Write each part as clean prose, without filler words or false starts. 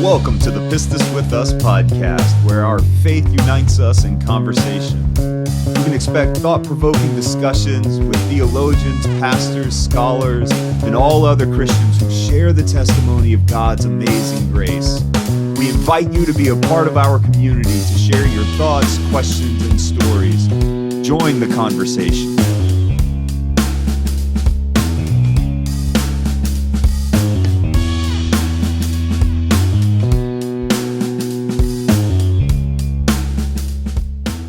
Welcome to the Pistis with Us podcast, where our faith unites us in conversation. You can expect thought-provoking discussions with theologians, pastors, scholars, and all other Christians who share the testimony of God's amazing grace. We invite you to be a part of our community to share your thoughts, questions, and stories. Join the conversation.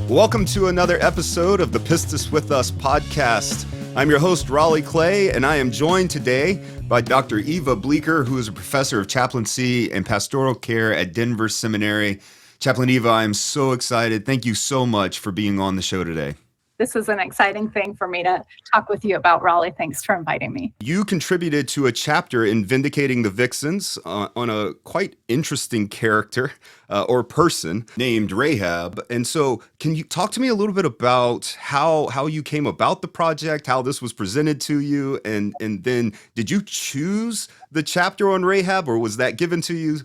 Welcome to another episode of the Pistis with Us podcast. I'm your host, Raleigh Clay, and I am joined today by Dr. Eva Bleeker, who is a professor of chaplaincy and pastoral care at Denver Seminary. Chaplain Eva, I'm so excited. Thank you so much for being on the show today. This is an exciting thing for me to talk with you about, Raleigh. Thanks for inviting me. You contributed to a chapter in Vindicating the Vixens on a quite interesting character or person named Rahab. And so can you talk to me a little bit about how you came about the project, how this was presented to you, and then did you choose the chapter on Rahab, or was that given to you?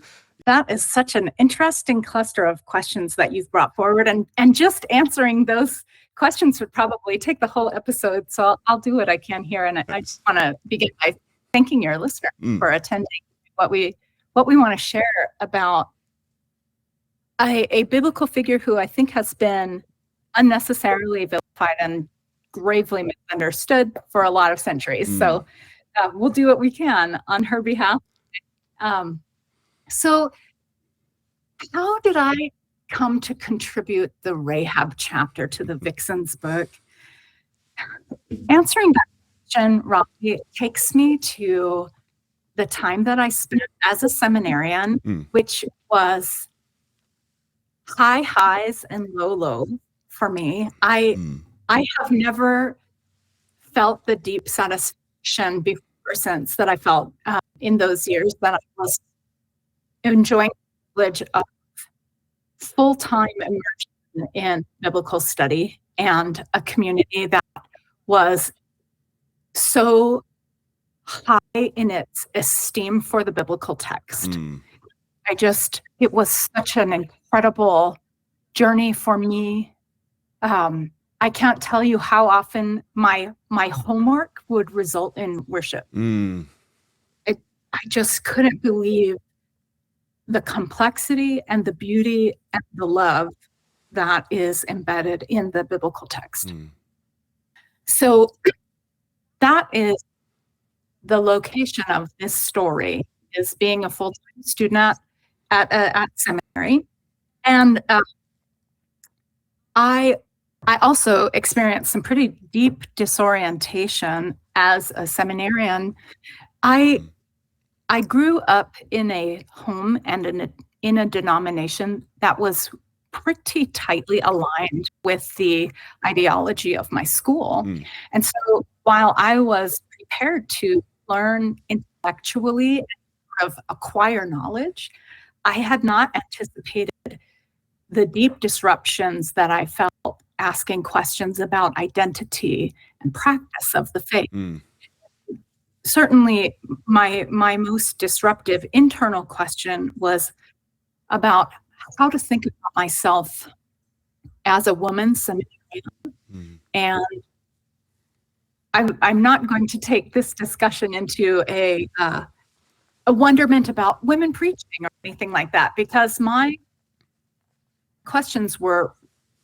That is such an interesting cluster of questions that you've brought forward, and just answering those questions would probably take the whole episode, so I'll do what I can here. And I just want to begin by thanking your listener for attending what we want to share about a biblical figure who I think has been unnecessarily vilified and gravely misunderstood for a lot of centuries. So we'll do what we can on her behalf. So how did I come to contribute the Rahab chapter to the Vixens book? Answering that question, Robbie, takes me to the time that I spent as a seminarian, which was high highs and low lows for me. I have never felt the deep satisfaction before or since that I felt in those years that I was enjoying the privilege of full-time immersion in biblical study and a community that was so high in its esteem for the biblical text. It was such an incredible journey for me. I can't tell you how often my homework would result in worship. I just couldn't believe the complexity and the beauty and the love that is embedded in the biblical text. So that is the location of this story, is being a full-time student at seminary. And I also experienced some pretty deep disorientation as a seminarian. I grew up in a home and in a denomination that was pretty tightly aligned with the ideology of my school. And so while I was prepared to learn intellectually and sort of acquire knowledge, I had not anticipated the deep disruptions that I felt asking questions about identity and practice of the faith. Certainly, my most disruptive internal question was about how to think about myself as a woman seminarian. And I'm not going to take this discussion into a wonderment about women preaching or anything like that, because my questions were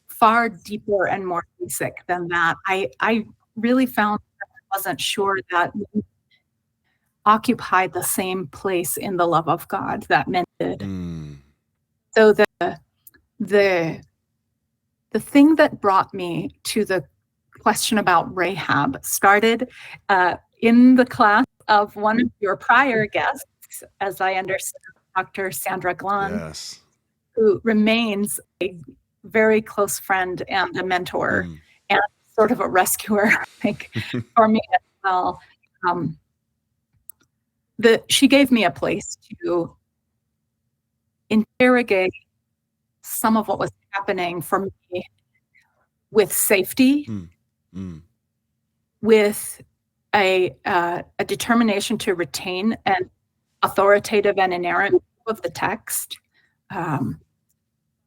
far deeper and more basic than that. I really found that I wasn't sure that women occupied the same place in the love of God that men did. So the thing that brought me to the question about Rahab started in the class of one of your prior guests, as I understand, Dr. Sandra Glahn, who remains a very close friend and a mentor and sort of a rescuer, I think, for me as well. She gave me a place to interrogate some of what was happening for me with safety, with a determination to retain an authoritative and inerrant of the text,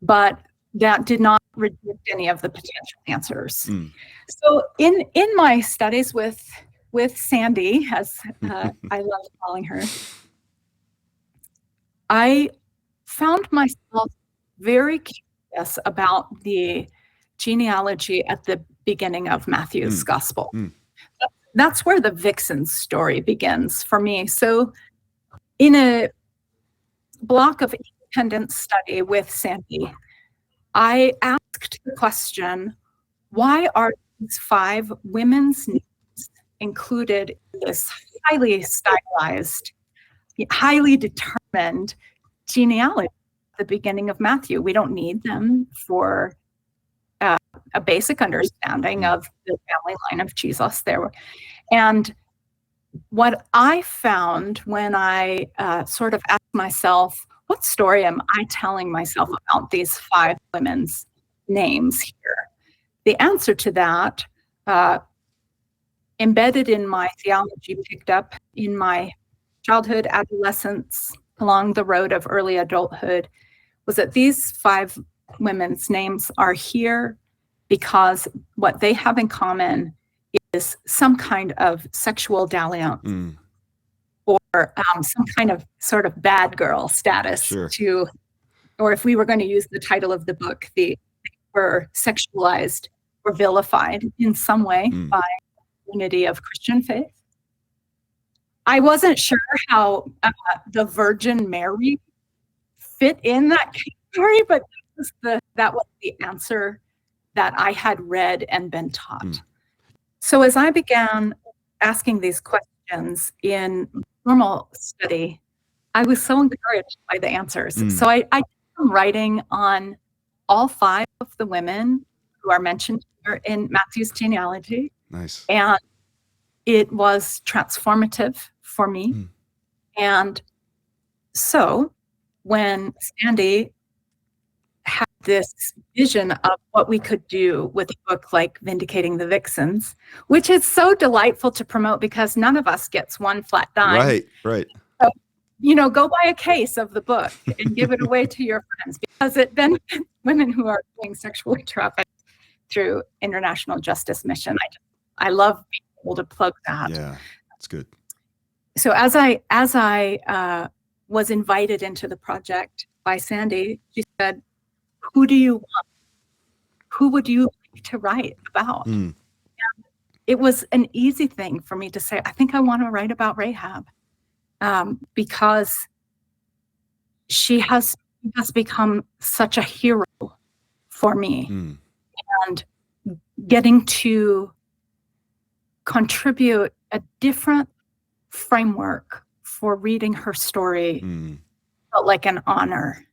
but that did not reject any of the potential answers. So in my studies with Sandy, as I love calling her, I found myself very curious about the genealogy at the beginning of Matthew's gospel. That's where the Vixens story begins for me. So in a block of independent study with Sandy, I asked the question, why are these 5 women's names included in this highly stylized, highly determined genealogy at the beginning of Matthew? We don't need them for a basic understanding of the family line of Jesus there. And what I found when I sort of asked myself, what story am I telling myself about these 5 women's names here? The answer to that, embedded in my theology, picked up in my childhood, adolescence, along the road of early adulthood, was that these 5 women's names are here because what they have in common is some kind of sexual dalliance or some kind of sort of bad girl status to, or if we were going to use the title of the book, they were sexualized or vilified in some way by the unity of Christian faith. I wasn't sure how the Virgin Mary fit in that category, but that was the answer that I had read and been taught. So as I began asking these questions in normal study, I was so encouraged by the answers. So I did some writing on all 5 of the women who are mentioned here in Matthew's genealogy. Nice. And it was transformative for me. And so when Sandy had this vision of what we could do with a book like Vindicating the Vixens, which is so delightful to promote because none of us gets one flat dime. Right. So, go buy a case of the book and give it away to your friends because it benefits women who are being sexually trafficked through international justice mission. I love being able to plug that. Yeah, that's good. So as I was invited into the project by Sandy, she said, who do you want? Who would you like to write about? And it was an easy thing for me to say, I think I want to write about Rahab because she has become such a hero for me. And getting to contribute a different framework for reading her story felt like an honor.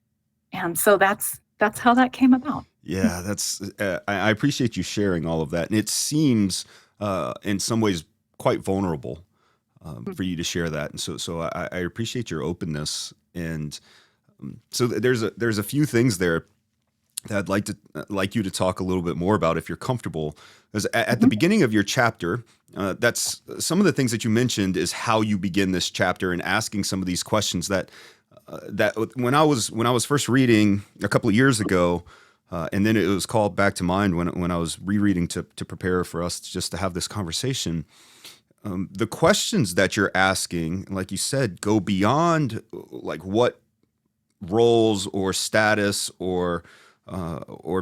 And so that's how that came about. Yeah, that's I appreciate you sharing all of that. And it seems in some ways quite vulnerable for you to share that. And so I appreciate your openness. And so there's a few things there that I'd like you to talk a little bit more about if you're comfortable. Because at the beginning of your chapter, that's some of the things that you mentioned is how you begin this chapter and asking some of these questions that when I was first reading a couple of years ago, and then it was called back to mind when I was rereading to prepare for us just to have this conversation. The questions that you're asking, like you said, go beyond like what roles or status or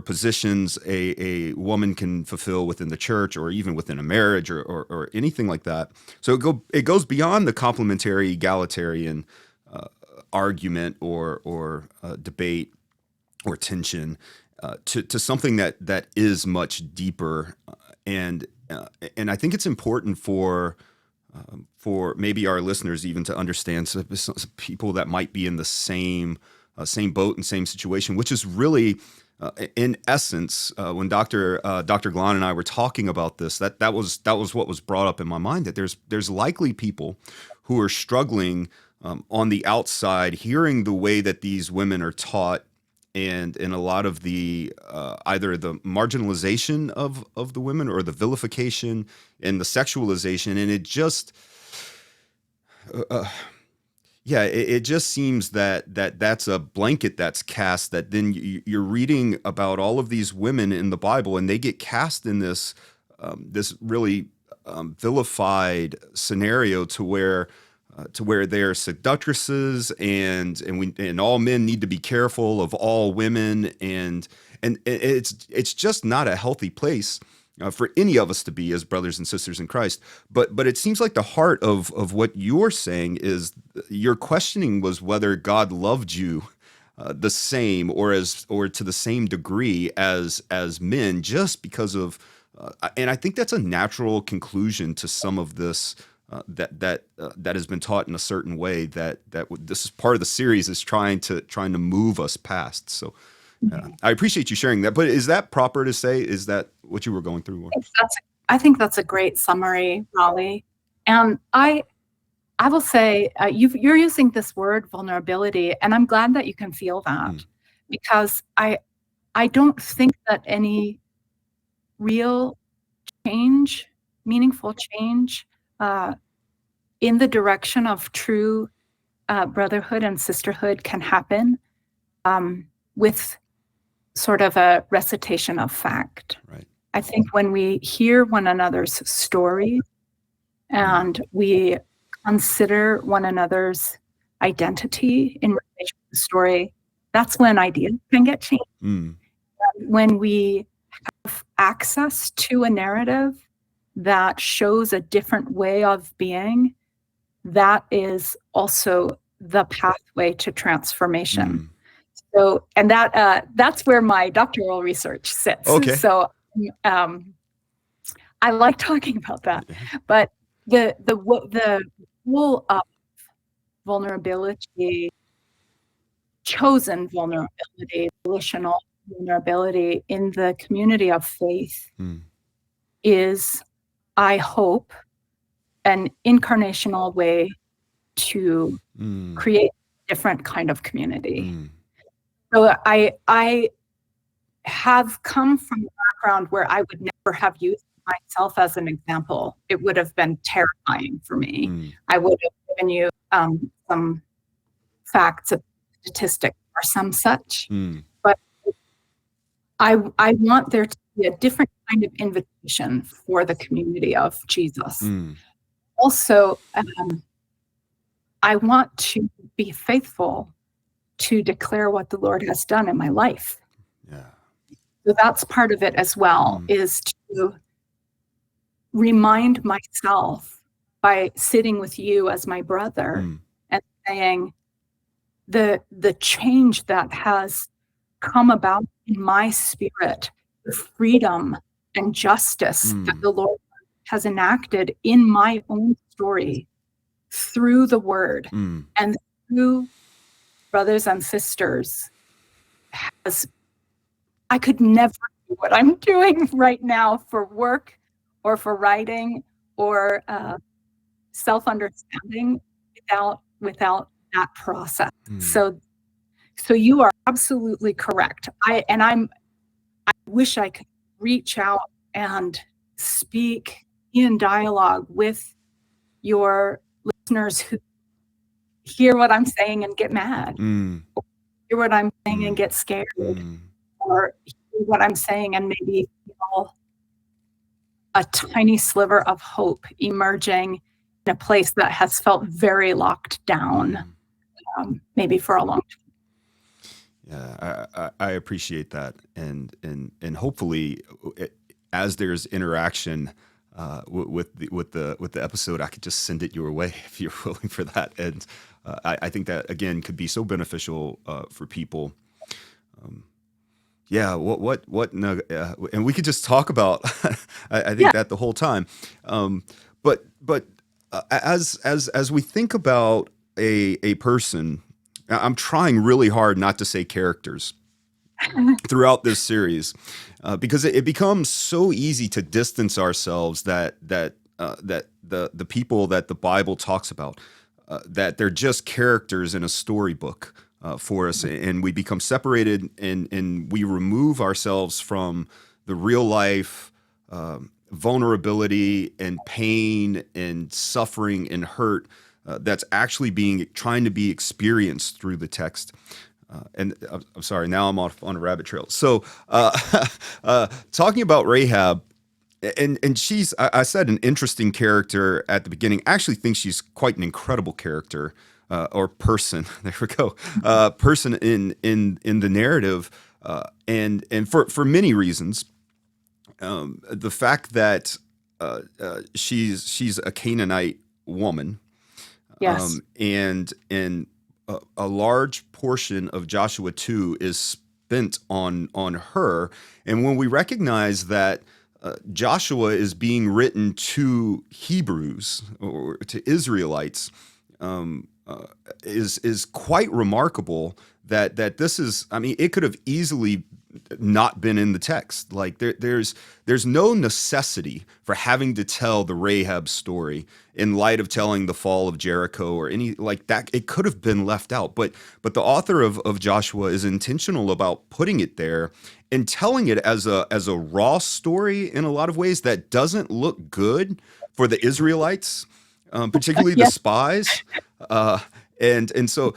positions a woman can fulfill within the church or even within a marriage or anything like that. So it goes beyond the complementary egalitarian argument or debate or tension to something that is much deeper. And I think it's important for maybe our listeners even to understand some people that might be in the same boat and same situation, which is really, in essence, when Dr. Glahn and I were talking about this, that was what was brought up in my mind, that there's likely people who are struggling on the outside, hearing the way that these women are taught, and in a lot of the either the marginalization of the women or the vilification and the sexualization, and it just Yeah, it just seems that's a blanket that's cast, that then you're reading about all of these women in the Bible, and they get cast in this really vilified scenario to where they are seductresses, and all men need to be careful of all women, and it's just not a healthy place for any of us to be as brothers and sisters in Christ. But it seems like the heart of what you're saying is, your questioning was whether God loved you the same, or to the same degree as men, just because of and I think that's a natural conclusion to some of this that has been taught in a certain way, this is part of the series, is trying to move us past. So I appreciate you sharing that. But is that proper to say? Is that what you were going through? I think that's a great summary, Raleigh. And I will say, you're using this word vulnerability, and I'm glad that you can feel that, because I don't think that any real change, meaningful change, in the direction of true brotherhood and sisterhood can happen with sort of a recitation of fact. Right. I think when we hear one another's stories and we consider one another's identity in relation to the story, that's when ideas can get changed. When we have access to a narrative that shows a different way of being, that is also the pathway to transformation. So, and that's where my doctoral research sits. Okay. So, I like talking about that. But the role of vulnerability, chosen vulnerability, volitional vulnerability in the community of faith is, I hope, an incarnational way to create a different kind of community. So I have come from a background where I would never have used myself as an example. It would have been terrifying for me. I would have given you some facts, of statistics, or some such. But I want there to be a different kind of invitation for the community of Jesus. Also, I want to be faithful to declare what the Lord has done in my life. So that's part of it as well, is to remind myself by sitting with you as my brother and saying, the change that has come about in my spirit, the freedom and justice that the Lord has enacted in my own story through the word and through brothers and sisters, I could never do what I'm doing right now for work or for writing or self-understanding without that process. So you are absolutely correct. I wish I could reach out and speak in dialogue with your listeners who hear what I'm saying and get mad, hear what I'm saying and get scared, or hear what I'm saying and maybe feel a tiny sliver of hope emerging in a place that has felt very locked down, maybe for a long time. Yeah, I appreciate that, and hopefully, as there's interaction with the episode, I could just send it your way if you're willing for that, and I think that again could be so beneficial for people. Yeah, and we could just talk about. I think that the whole time, but as we think about a person. I'm trying really hard not to say characters throughout this series because it becomes so easy to distance ourselves that the people that the Bible talks about, that they're just characters in a storybook for us, and we become separated and we remove ourselves from the real life vulnerability and pain and suffering and hurt that's actually trying to be experienced through the text. And I'm sorry, now I'm off on a rabbit trail. So talking about Rahab, and she's, I said, an interesting character at the beginning. I actually think she's quite an incredible character, or person. There we go. Person in the narrative, and for many reasons. The fact that she's a Canaanite woman, Yes. and a large portion of Joshua 2 is spent on her, and when we recognize that Joshua is being written to Hebrews or to Israelites, is quite remarkable. That this is, I mean, it could have easily not been in the text. Like there's no necessity for having to tell the Rahab story in light of telling the fall of Jericho or any like that. It could have been left out, but the author of Joshua is intentional about putting it there and telling it as a raw story in a lot of ways that doesn't look good for the Israelites, particularly the spies. And so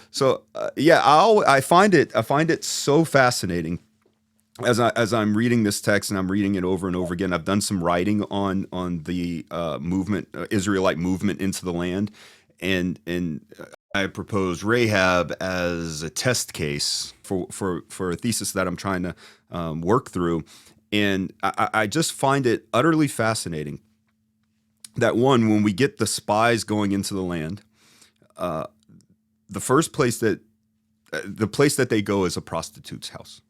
yeah, I find it so fascinating as I'm reading this text, and I'm reading it over and over again. I've done some writing on the movement, Israelite movement into the land, and I proposed Rahab as a test case for a thesis that I'm trying to work through, and I just find it utterly fascinating that when we get the spies going into the land, the place that they go is a prostitute's house.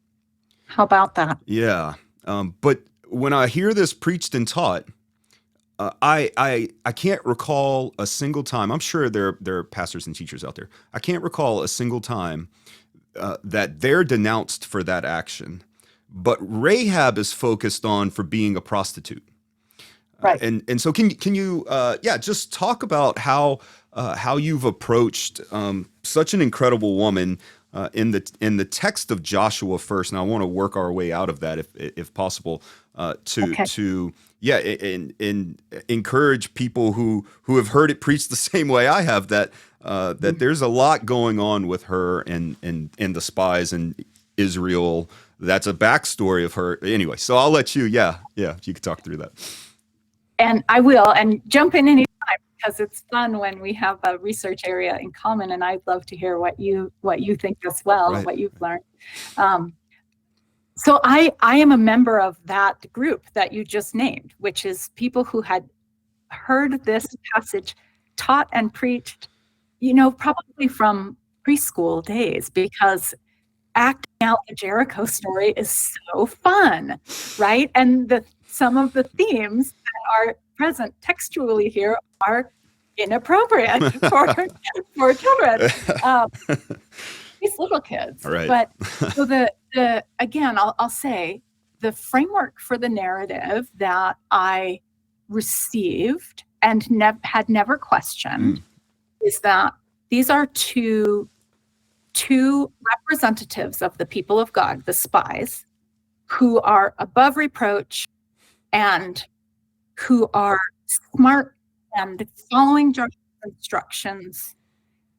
How about that? Yeah. But when I hear this preached and taught, I can't recall a single time. I'm sure there are pastors and teachers out there. I can't recall a single time that they're denounced for that action. But Rahab is focused on for being a prostitute. Right. And so can you just talk about how you've approached such an incredible woman in the text of Joshua first, and I want to work our way out of that if possible, to encourage people who have heard it preached the same way I have, that there's a lot going on with her and the spies and Israel. That's a backstory of her anyway. So I'll let you, you can talk through that. And I will, and jump in anytime, because it's fun when we have a research area in common, and I'd love to hear what you think as well, right. What you've learned. So I am a member of that group that you just named, which is people who had heard this passage taught and preached, probably from preschool days, because acting out the Jericho story is so fun, right? And some of the themes that are present textually here are inappropriate for children, these little kids. Right. But so again, I'll say the framework for the narrative that I received and had never questioned is that these are two representatives of the people of God, the spies, who are above reproach and who are smart and following Joshua's instructions.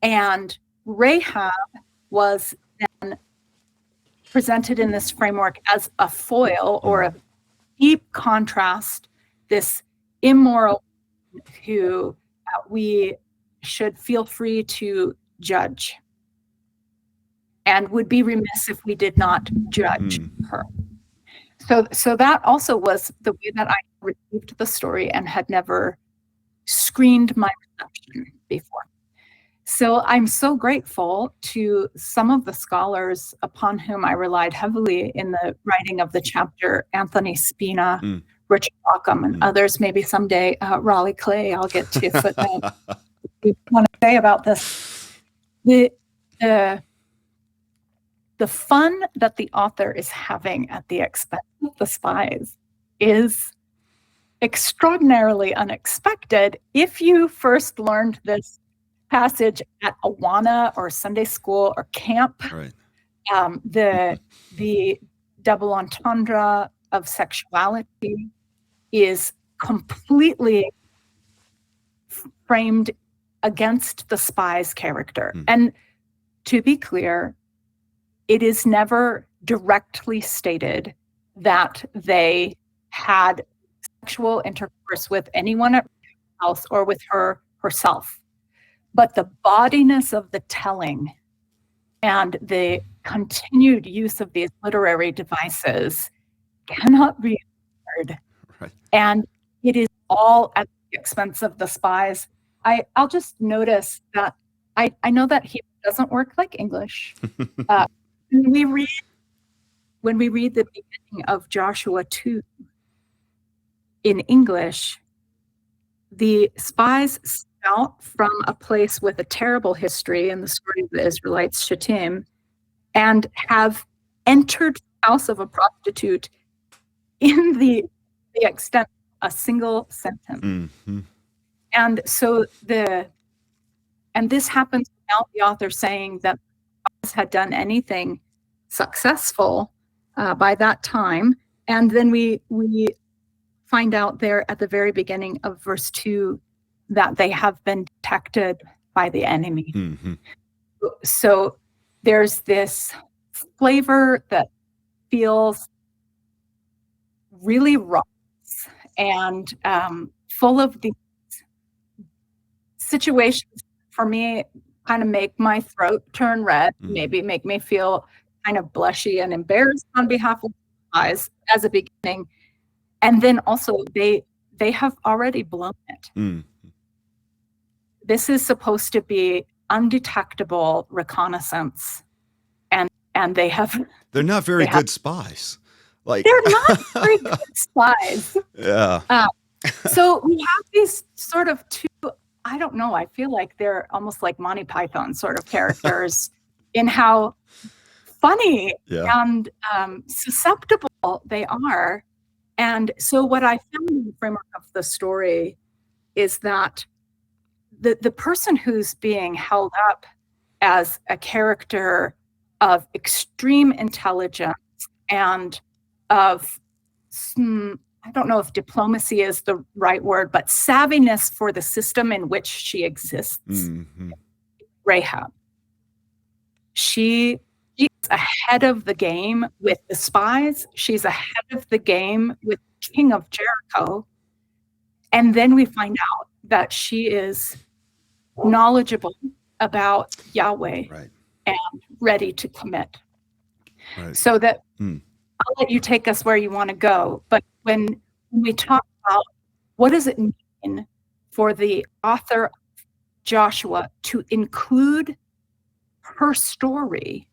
And Rahab was then presented in this framework as a foil or a deep contrast, this immoral who we should feel free to judge and would be remiss if we did not judge her. So that also was the way that I received the story and had never screened my reception before. So I'm so grateful to some of the scholars upon whom I relied heavily in the writing of the chapter, Anthony Spina, Richard Ockham, and others. Maybe someday, Raleigh Clay, I'll get to footnote. We want to say about this. The fun that the author is having at the expense of the spies is extraordinarily unexpected. If you first learned this passage at Awana or Sunday school or camp, right. The double entendre of sexuality is completely framed against the spies character. And to be clear, it is never directly stated that they had sexual intercourse with anyone at her house or with her herself. But the bodiness of the telling and the continued use of these literary devices cannot be ignored. Right. And it is all at the expense of the spies. I'll just notice that I know that Hebrew doesn't work like English. When we read the beginning of Joshua 2 in English, the spies set out from a place with a terrible history in the story of the Israelites, Shittim, and have entered the house of a prostitute in the extent of a single sentence. And so this happens without the author saying that had done anything successful by that time. And then we find out there at the very beginning of verse 2 that they have been detected by the enemy. So there's this flavor that feels really rough and full of these situations, for me, kind of make my throat turn red, maybe make me feel kind of blushy and embarrassed on behalf of the spies as a beginning. And then also they have already blown it. This is supposed to be undetectable reconnaissance, and they're not very good spies. Like they're not very good spies. Yeah. So we have these sort of two, I don't know, I feel like they're almost like Monty Python sort of characters in how funny and susceptible they are. And so what I found in the framework of the story is that the person who's being held up as a character of extreme intelligence and of, I don't know if diplomacy is the right word, but savviness for the system in which she exists. Rahab. She is ahead of the game with the spies. She's ahead of the game with the king of Jericho. And then we find out that she is knowledgeable about Yahweh and ready to commit. So that I'll let you take us where you want to go. But when we talk about what does it mean for the author of Joshua to include her story,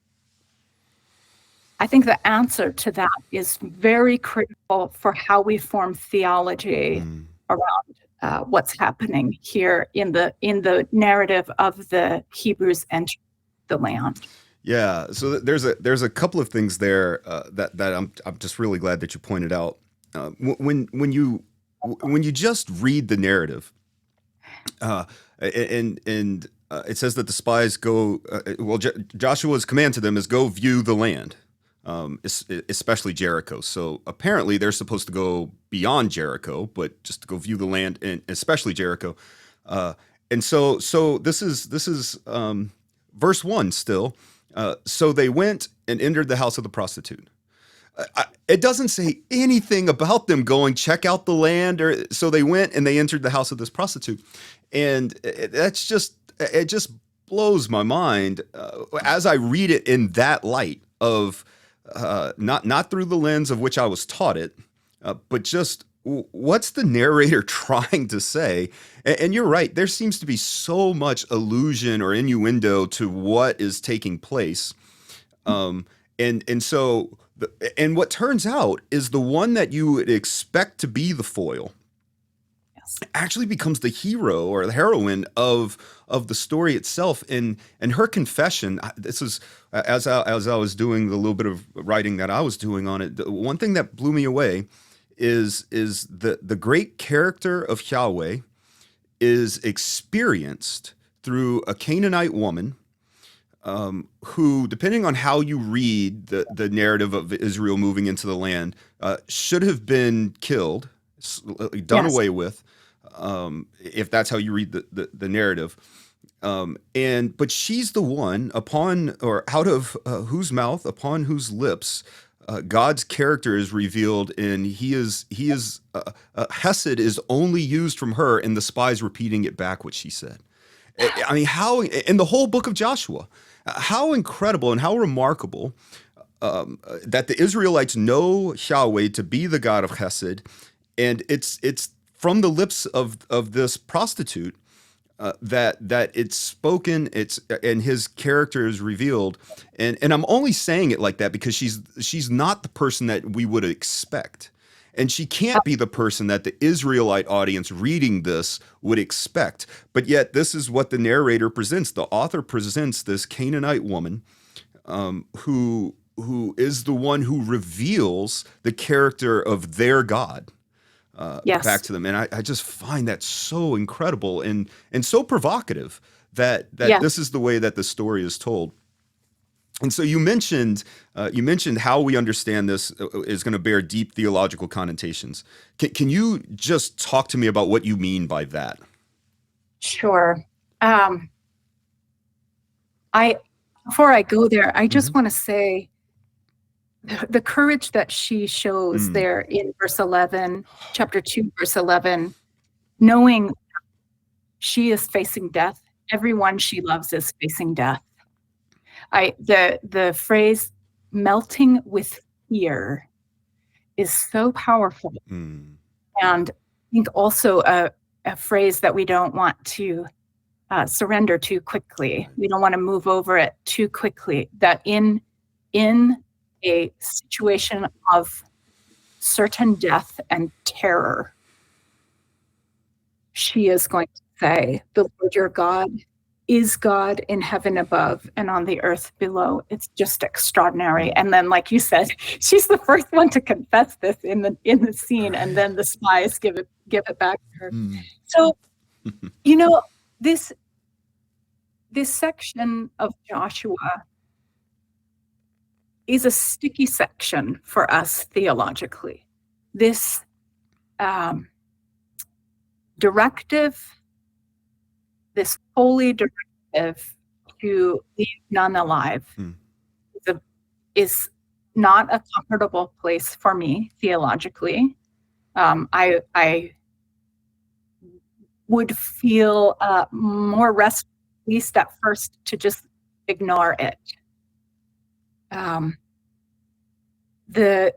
I think the answer to that is very critical for how we form theology around what's happening here in the narrative of the Hebrews entering the land. Yeah, so there's a couple of things there that I'm just really glad that you pointed out. When you just read the narrative, and it says that the spies go. Joshua's command to them is go view the land, especially Jericho. So apparently they're supposed to go beyond Jericho, but just to go view the land, and especially Jericho. And so this is verse 1 still. So they went and entered the house of the prostitute. It doesn't say anything about them going check out the land, or so they went and they entered the house of this prostitute, and it just blows my mind as I read it in that light of not through the lens of which I was taught it, but just what's the narrator trying to say? And you're right, there seems to be so much allusion or innuendo to what is taking place. And so, and what turns out is the one that you would expect to be the foil actually becomes the hero or the heroine of the story itself. And her confession, this is, as I was doing the little bit of writing that I was doing on it, the one thing that blew me away is the great character of Yahweh is experienced through a Canaanite woman who, depending on how you read the narrative of Israel moving into the land, should have been killed, done away with, if that's how you read the narrative. But she's the one out of whose mouth, upon whose lips, God's character is revealed, and Hesed is only used from her, and the spies repeating it back what she said. I mean, how in the whole book of Joshua, how incredible and how remarkable that the Israelites know Yahweh to be the God of Hesed, and it's from the lips of this prostitute that it's spoken, and his character is revealed, and I'm only saying it like that because she's not the person that we would expect, and she can't be the person that the Israelite audience reading this would expect. But yet, this is what the narrator presents. The author presents this Canaanite woman who is the one who reveals the character of their God. Back to them, and I just find that so incredible and so provocative that this is the way that the story is told. And so you mentioned how we understand this is going to bear deep theological connotations. Can you just talk to me about what you mean by that? Sure. Before I go there, I just want to say the courage that she shows there in verse 11, chapter 2, verse 11, knowing she is facing death. Everyone she loves is facing death. The phrase melting with fear is so powerful. And I think also a phrase that we don't want to surrender too quickly. We don't want to move over it too quickly. That in a situation of certain death and terror, she is going to say, "The Lord your God is God in heaven above and on the earth below." It's just extraordinary. And then, like you said, she's the first one to confess this in the scene, and then the spies give it back to her. So, this section of Joshua is a sticky section for us theologically. This directive, this holy directive to leave none alive, is not a comfortable place for me theologically. I would feel more rest, at least at first, to just ignore it. The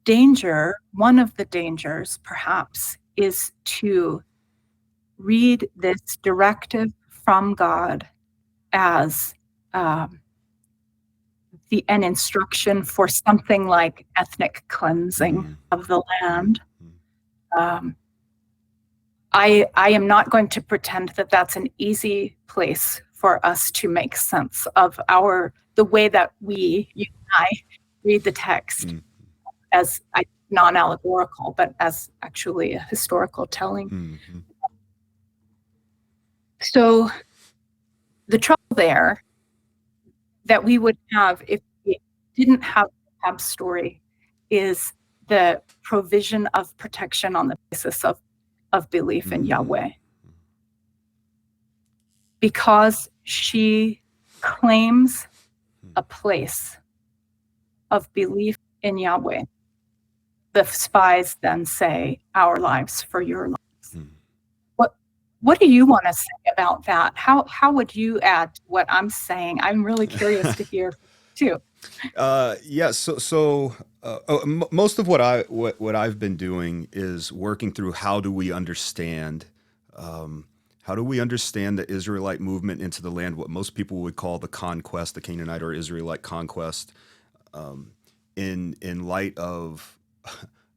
danger, one of the dangers perhaps, is to read this directive from God as an instruction for something like ethnic cleansing of the land. I am not going to pretend that that's an easy place for us to make sense of the way that you and I read the text as non-allegorical, but as actually a historical telling. So the trouble there that we would have if we didn't have Rahab's story is the provision of protection on the basis of belief in Yahweh. Because she claims a place of belief in Yahweh, the spies then say, "Our lives for your lives." What do you want to say about that? How would you add to what I'm saying? I'm really curious to hear too. So most of what I've been doing is working through how do we understand the Israelite movement into the land, what most people would call the conquest, the Canaanite or Israelite conquest, in light of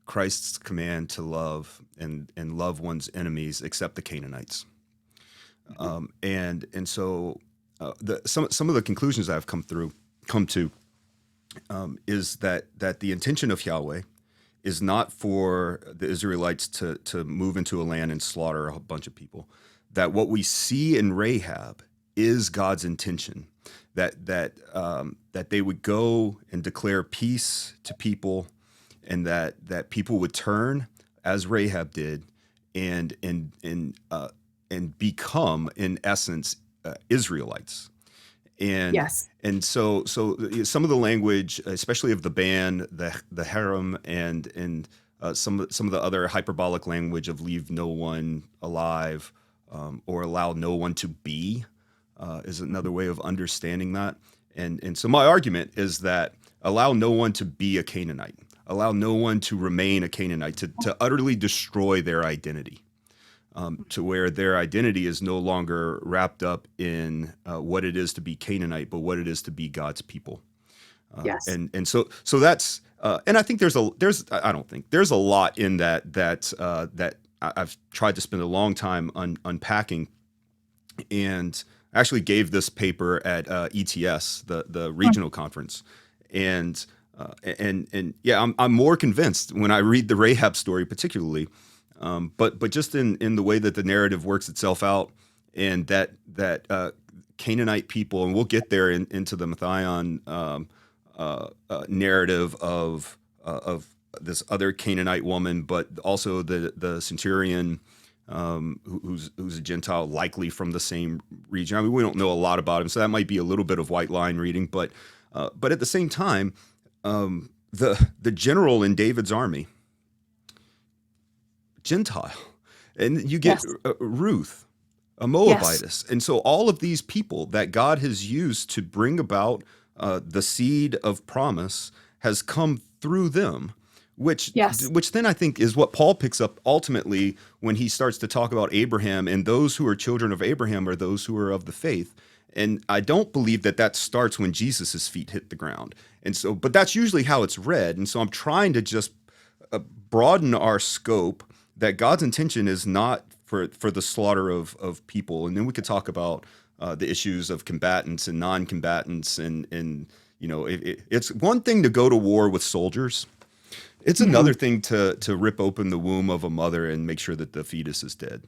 Christ's command to love and love one's enemies, except the Canaanites. And so some of the conclusions I've come to is that the intention of Yahweh is not for the Israelites to move into a land and slaughter a bunch of people. That what we see in Rahab is God's intention, that they would go and declare peace to people, and that people would turn as Rahab did, and become, in essence, Israelites. And Yes. and so some of the language, especially of the ban, the harem, and some of the other hyperbolic language of leave no one alive, or allow no one to be, is another way of understanding that. And so my argument is that allow no one to be a Canaanite, allow no one to remain a Canaanite, to utterly destroy their identity. To where their identity is no longer wrapped up in what it is to be Canaanite, but what it is to be God's people. Yes. And so that's and I think there's a lot in that I've tried to spend a long time unpacking, and actually gave this paper at ETS, the regional conference, and yeah, I'm more convinced when I read the Rahab story particularly. But just in the way that the narrative works itself out, and that Canaanite people, and we'll get there into the Mathion narrative of this other Canaanite woman, but also the centurion, who's a Gentile, likely from the same region. I mean, we don't know a lot about him, so that might be a little bit of white line reading. But at the same time, the general in David's army, Gentile, and you get Ruth, a Moabitess. Yes. And so all of these people that God has used to bring about the seed of promise has come through them, which then I think is what Paul picks up ultimately when he starts to talk about Abraham, and those who are children of Abraham are those who are of the faith. And I don't believe that starts when Jesus's feet hit the ground. And so, but that's usually how it's read. And so I'm trying to just broaden our scope, that God's intention is not for the slaughter of people. And then we could talk about the issues of combatants and non-combatants. And it's one thing to go to war with soldiers. It's another thing to rip open the womb of a mother and make sure that the fetus is dead.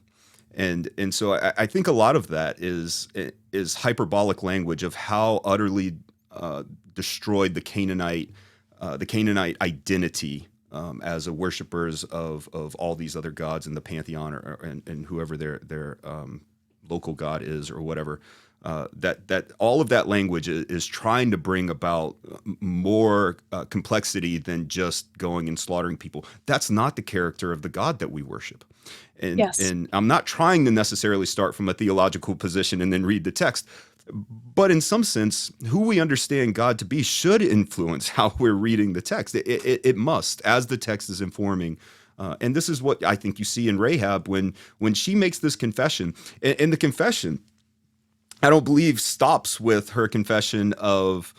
And so I think a lot of that is hyperbolic language of how utterly destroyed the Canaanite identity, as a worshipers of all these other gods in the pantheon, and whoever their local god is or whatever, that all of that language is trying to bring about more complexity than just going and slaughtering people. That's not the character of the God that we worship. And I'm not trying to necessarily start from a theological position and then read the text. But in some sense, who we understand God to be should influence how we're reading the text. It must, as the text is informing. And this is what I think you see in Rahab when she makes this confession. And the confession, I don't believe, stops with her confession of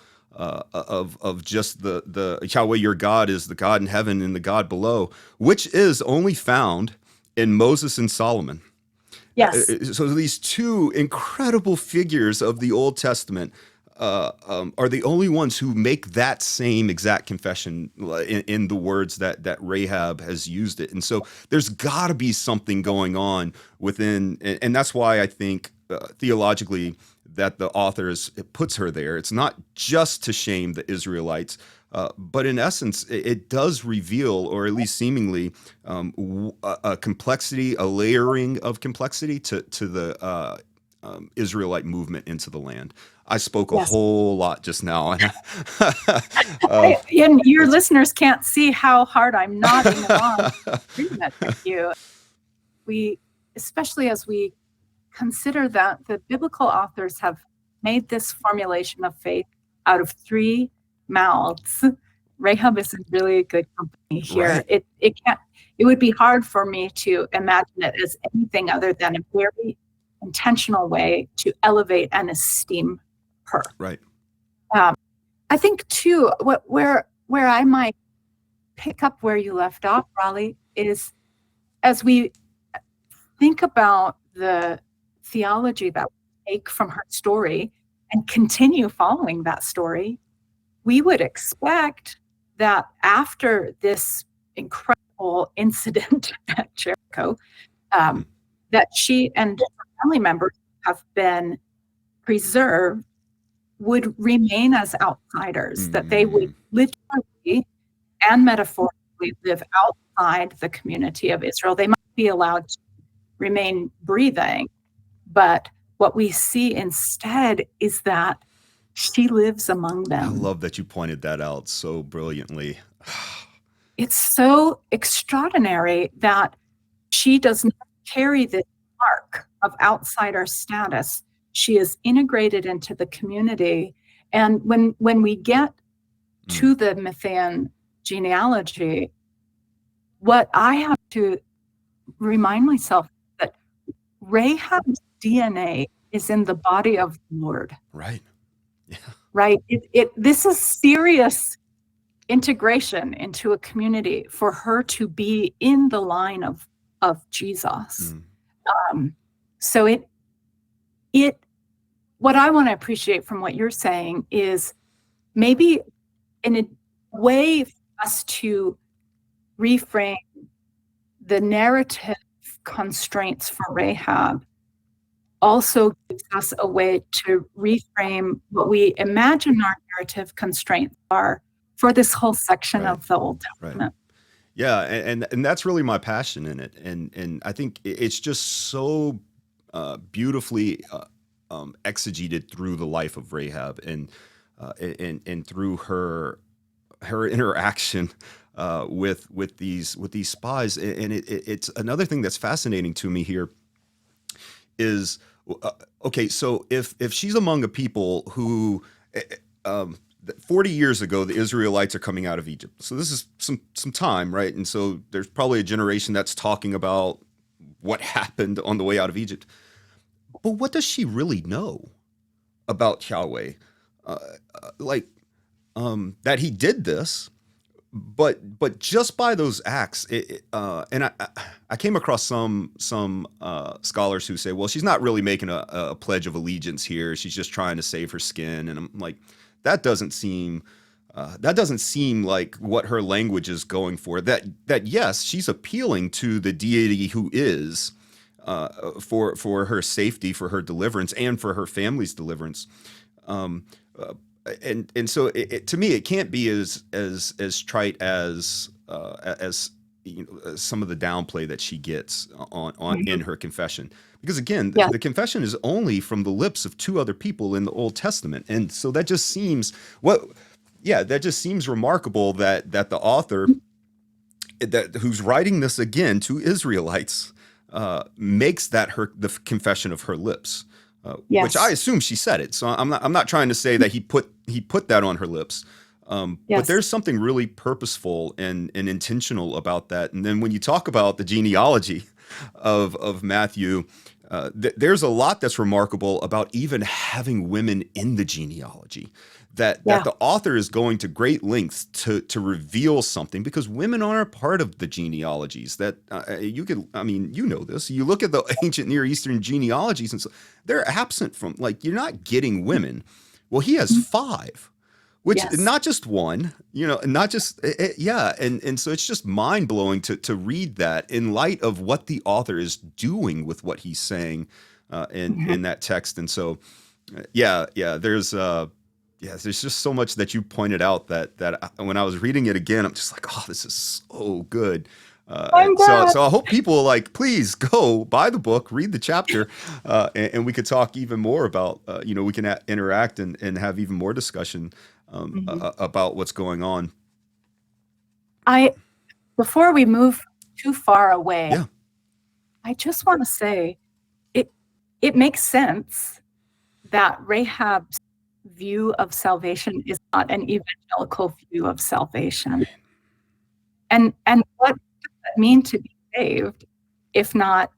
just the Yahweh your God is the God in heaven and the God below, which is only found in Moses and Solomon. Yes. So these two incredible figures of the Old Testament are the only ones who make that same exact confession in the words that Rahab has used it. And so there's got to be something going within, and that's why I think theologically that the author puts her there. It's not just to shame the Israelites, but in essence, it does reveal, or at least seemingly, a complexity, a layering of complexity to the Israelite movement into the land. I spoke a whole lot just now. And your listeners can't see how hard I'm nodding along with you. We, especially as we consider that the biblical authors have made this formulation of faith out of three mouths. Rahab is in really good company here. Right. It would be hard for me to imagine it as anything other than a very intentional way to elevate and esteem her. Right. I think too, where I might pick up where you left off, Raleigh, is as we think about the theology that we take from her story and continue following that story, we would expect that after this incredible incident at Jericho, that she and her family members have been preserved, would remain as outsiders, that they would literally and metaphorically actually live outside the community of Israel. They might be allowed to remain breathing, but what we see instead is that she lives among them. I love that you pointed that out so brilliantly. It's so extraordinary that she does not carry this mark of outsider status. She is integrated into the community. And when we get to the Matthean genealogy, what I have to remind myself that Rahab's DNA is in the body of the Lord. Right. Yeah. Right. This is serious integration into a community for her to be in the line of Jesus. So what I want to appreciate from what you're saying is maybe in a way for us to reframe the narrative constraints for Rahab also gives us a way to reframe what we imagine our narrative constraints are for this whole section of the Old Testament. Right. Yeah, and that's really my passion in it, and I think it's just so beautifully exegeted through the life of Rahab and through her interaction with these spies, and it's another thing that's fascinating to me here is okay, so if she's among a people who 40 years ago, the Israelites are coming out of Egypt. So this is some time, right? And so there's probably a generation that's talking about what happened on the way out of Egypt. But what does she really know about Yahweh? That he did this, but just by those acts, and I came across some scholars who say, well, she's not really making a pledge of allegiance here. She's just trying to save her skin. And I'm like, that doesn't seem like what her language is going for. That yes, she's appealing to the deity who is for her safety, for her deliverance, and for her family's deliverance. And so to me, it can't be as trite as you know, some of the downplay that she gets on in her confession. Because again, the confession is only from the lips of two other people in the Old Testament, and so that just seems remarkable that the author who's writing this again to Israelites makes that the confession of her lips, which I assume she said it. So I'm not trying to say that he put that on her lips. But there's something really purposeful and intentional about that. And then when you talk about the genealogy of Matthew, there's a lot that's remarkable about even having women in the genealogy. That the author is going to great lengths to reveal something, because women are a part of the genealogies that you know this. You look at the ancient Near Eastern genealogies, and so they're absent from, like, you're not getting women. Well, he has 5. Which not just one, you know, not just and so it's just mind blowing to read that in light of what the author is doing with what he's saying in that text. And so there's just so much that you pointed out that when I was reading it again, I'm just like, oh, this is so good. So I hope people please go buy the book, read the chapter, and we could talk even more about we can interact and have even more discussion about what's going on. Before we move too far away, I just want to say it makes sense that Rahab's view of salvation is not an evangelical view of salvation. And what does it mean to be saved if not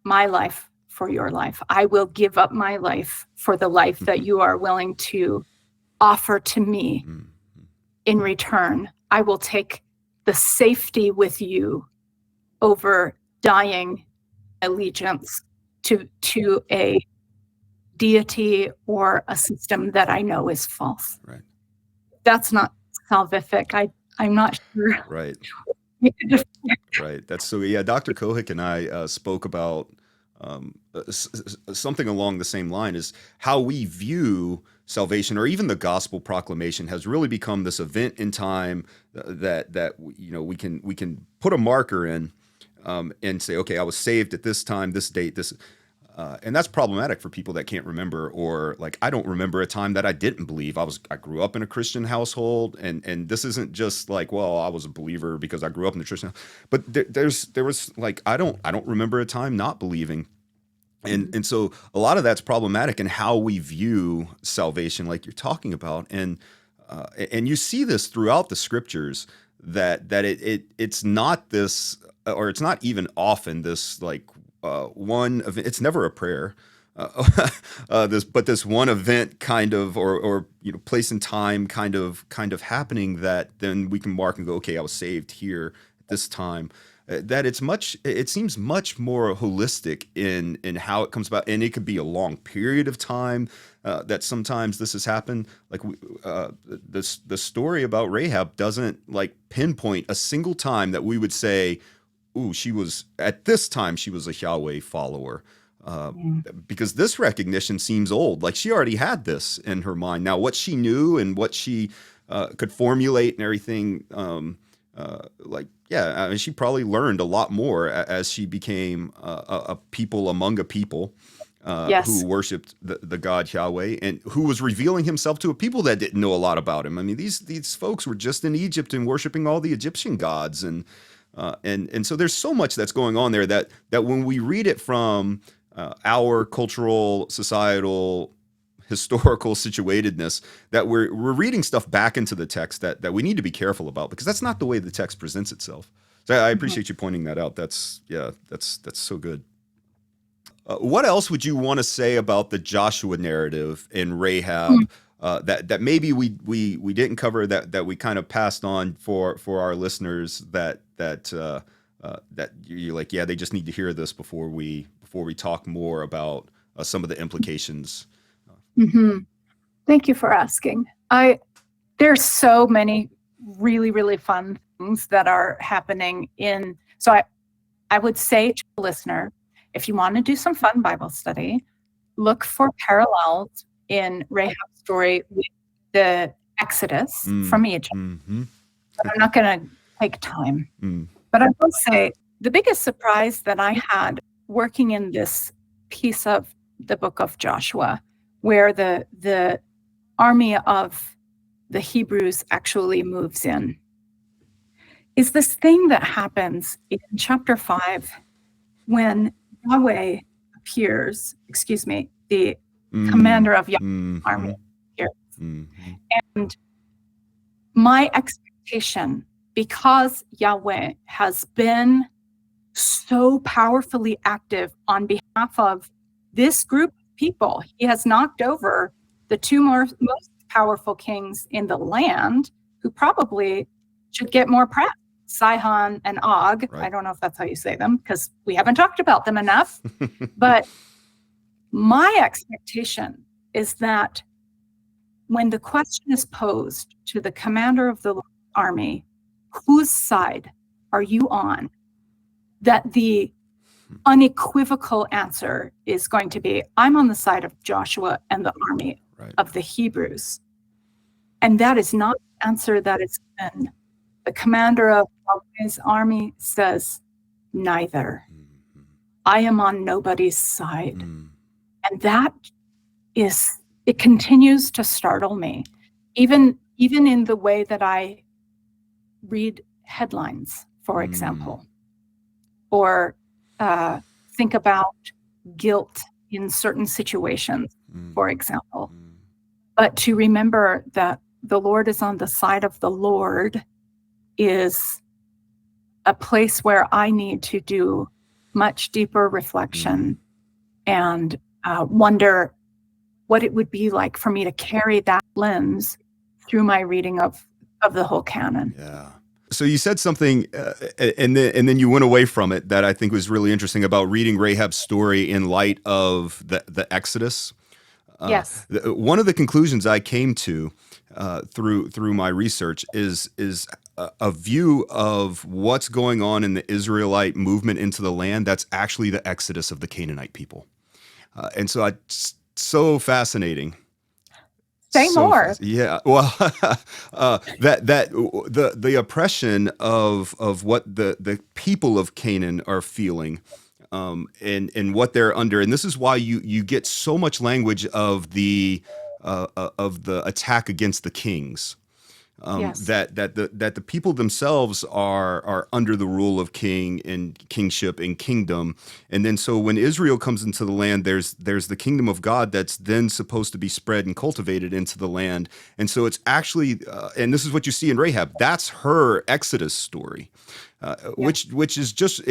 my life for your life? I will give up my life for the life that you are willing to offer to me. In return, I will take the safety with you over dying allegiance to a deity or a system that I know is false. Right. That's not salvific. I'm not sure. Right. Right. That's so. Yeah. Dr. Kohik and I spoke about something along the same line is how we view salvation, or even the gospel proclamation, has really become this event in time that we can put a marker in, and say, okay, I was saved at this time, this date, this. And that's problematic for people that can't remember, or like, I don't remember a time that I didn't believe. I grew up in a Christian household, and this isn't just like, well, I was a believer because I grew up in the Christian, but there was like, I don't remember a time not believing. And so a lot of that's problematic in how we view salvation, like you're talking about. And you see this throughout the scriptures, that it's not this, or it's not even often this, like, one event. It's never a prayer, this one event kind of, or place in time kind of happening, that then we can mark and go, okay, I was saved here at this time. That it seems much more holistic in how it comes about, and it could be a long period of time that sometimes this has happened. Like, the story about Rahab doesn't like pinpoint a single time that we would say, ooh, at this time she was a Yahweh follower. Because this recognition seems old. Like, she already had this in her mind. Now, what she knew and what she could formulate and everything, I mean, she probably learned a lot more as she became a people among a people who worshiped the God Yahweh, and who was revealing himself to a people that didn't know a lot about him. I mean, these folks were just in Egypt and worshiping all the Egyptian gods, and so there's so much that's going on there that when we read it from our cultural, societal, historical situatedness, that we're reading stuff back into the text that we need to be careful about, because that's not the way the text presents itself. So I appreciate you pointing that out. That's so good. What else would you want to say about the Joshua narrative in Rahab that maybe we didn't cover, that we kind of passed on for our listeners, that you're like, yeah, they just need to hear this before we talk more about some of the implications? Thank you for asking. There's so many really, really fun things that are happening so I would say to the listener, if you want to do some fun Bible study, look for parallels in Rahab's story with the Exodus from Egypt. But I'm not going to take time. But I will say the biggest surprise that I had working in this piece of the book of Joshua, where the army of the Hebrews actually moves in, is this thing that happens in chapter 5 when Yahweh appears, the commander of Yahweh's army appears. And my expectation, because Yahweh has been so powerfully active on behalf of this group of people, he has knocked over the two most powerful kings in the land, who probably should get more press, Sihon and Og. Right. I don't know if that's how you say them, because we haven't talked about them enough. But my expectation is that when the question is posed to the commander of the army, whose side are you on, that the unequivocal answer is going to be, I'm on the side of Joshua and the army of the Hebrews. And that is not the answer that is given. The commander of Yahweh's army says, neither. I am on nobody's side. And that it continues to startle me, even in the way that I read headlines, for example, or think about guilt in certain situations, for example. But to remember that the Lord is on the side of the Lord is a place where I need to do much deeper reflection and wonder what it would be like for me to carry that lens through my reading of the whole canon. Yeah. So you said something, and then you went away from it, that I think was really interesting, about reading Rahab's story in light of the Exodus. Yes. One of the conclusions I came to through my research is a view of what's going on in the Israelite movement into the land that's actually the exodus of the Canaanite people. And so it's so fascinating. Say more. Yeah. Well, the oppression of what the people of Canaan are feeling, and what they're under, and this is why you get so much language of the attack against the kings. Yes. That the people themselves are under the rule of king and kingship and kingdom, and then so when Israel comes into the land, there's the kingdom of God that's then supposed to be spread and cultivated into the land, and so it's actually, and this is what you see in Rahab. That's her Exodus story, which is just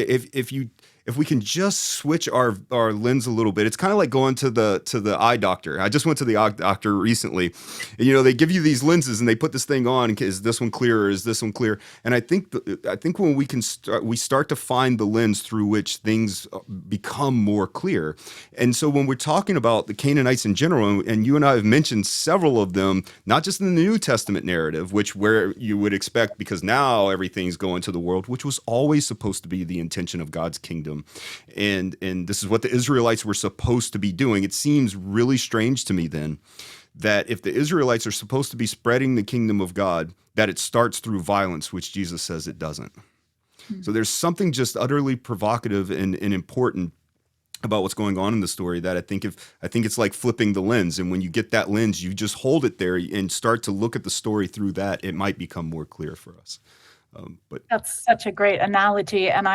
if we can just switch our lens a little bit, it's kind of like going to the eye doctor. I just went to the eye doctor recently, and they give you these lenses and they put this thing on. Is this one clear or is this one clear? And I think when we start to find the lens through which things become more clear. And so when we're talking about the Canaanites in general, and you and I have mentioned several of them, not just in the New Testament narrative, where you would expect, because now everything's going to the world, which was always supposed to be the intention of God's kingdom. And this is what the Israelites were supposed to be doing. It seems really strange to me then that if the Israelites are supposed to be spreading the kingdom of God, that it starts through violence, which Jesus says it doesn't. Mm-hmm. So there's something just utterly provocative and important about what's going on in the story that I think it's like flipping the lens. And when you get that lens, you just hold it there and start to look at the story through that. It might become more clear for us. But that's such a great analogy. And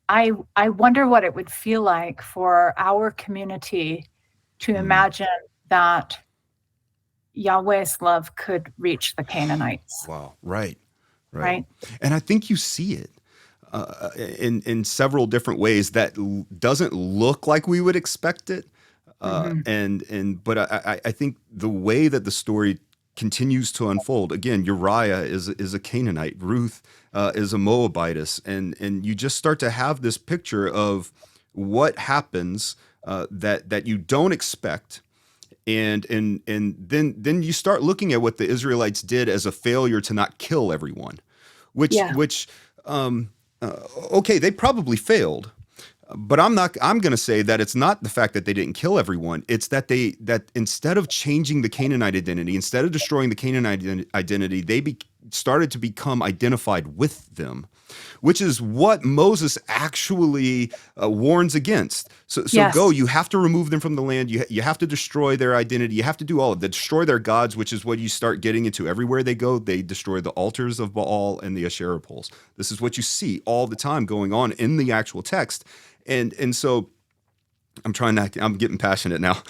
I wonder what it would feel like for our community to imagine that Yahweh's love could reach the Canaanites. Wow. Right. And I think you see it in several different ways that doesn't look like we would expect it. But I think the way that the story continues to unfold. Again, Uriah is a Canaanite. Ruth is a Moabitess, and you just start to have this picture of what happens that you don't expect, and then you start looking at what the Israelites did as a failure to not kill everyone, which okay, they probably failed. But I'm going to say that it's not the fact that they didn't kill everyone. It's that that instead of changing the Canaanite identity, instead of destroying the Canaanite identity, they started to become identified with them, which is what Moses actually warns against. So yes. Go, you have to remove them from the land. You have to destroy their identity. You have to do all of that, destroy their gods, which is what you start getting into. Everywhere they go, they destroy the altars of Baal and the Asherah poles. This is what you see all the time going on in the actual text. And so I'm getting passionate now.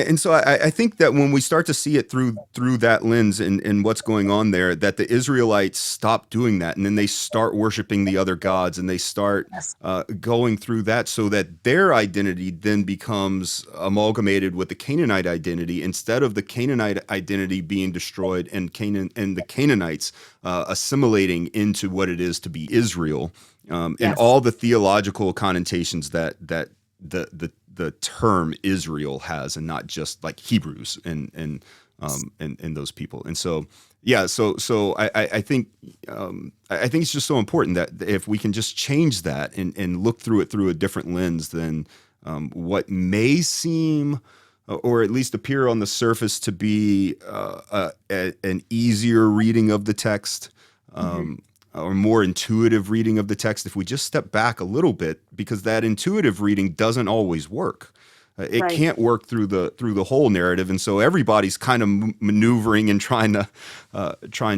And so I think that when we start to see it through that lens and what's going on there, that the Israelites stop doing that. And then they start worshiping the other gods, and they start going through that, so that their identity then becomes amalgamated with the Canaanite identity, instead of the Canaanite identity being destroyed and the Canaanites assimilating into what it is to be Israel. And all the theological connotations that the term Israel has, and not just like Hebrews and those people. And so I think it's just so important that if we can just change that and look through it through a different lens than what may seem, or at least appear on the surface to be an easier reading of the text. Or more intuitive reading of the text, if we just step back a little bit, because that intuitive reading doesn't always work. It can't work through the whole narrative, and so everybody's kind of maneuvering and trying to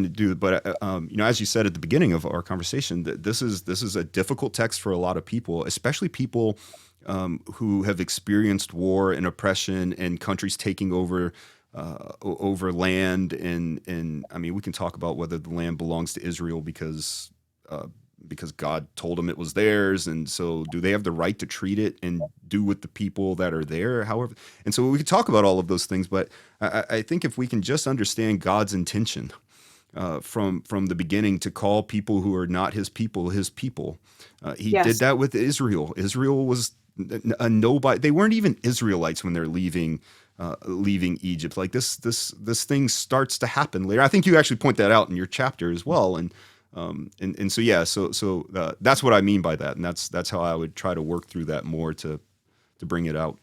do. But as you said at the beginning of our conversation, that this is a difficult text for a lot of people, especially people who have experienced war and oppression and countries taking over land, and I mean, we can talk about whether the land belongs to Israel because God told them it was theirs, and so do they have the right to treat it and do with the people that are there, however? And so we could talk about all of those things, but I think if we can just understand God's intention from the beginning to call people who are not His people, He did that with Israel. Israel was a nobody. They weren't even Israelites when they're leaving leaving Egypt. Like this thing starts to happen later. I think you actually point that out in your chapter as well. And so yeah, so that's what I mean by that, and that's how I would try to work through that more to bring it out.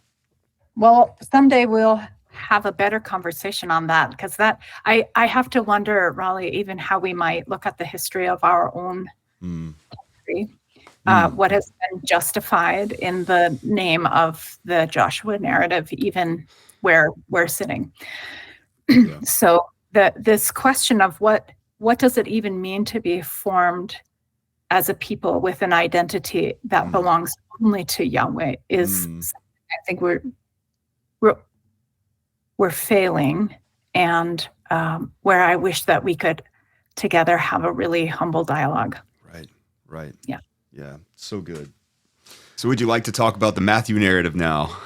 Well, someday we'll have a better conversation on that, because that I have to wonder, Raleigh, even how we might look at the history of our own country. What has been justified in the name of the Joshua narrative, even where we're sitting. Yeah. So this question of what does it even mean to be formed as a people with an identity that belongs only to Yahweh is, I think we're failing, and where I wish that we could together have a really humble dialogue. Right. Yeah. So good. So would you like to talk about the Matthew narrative now?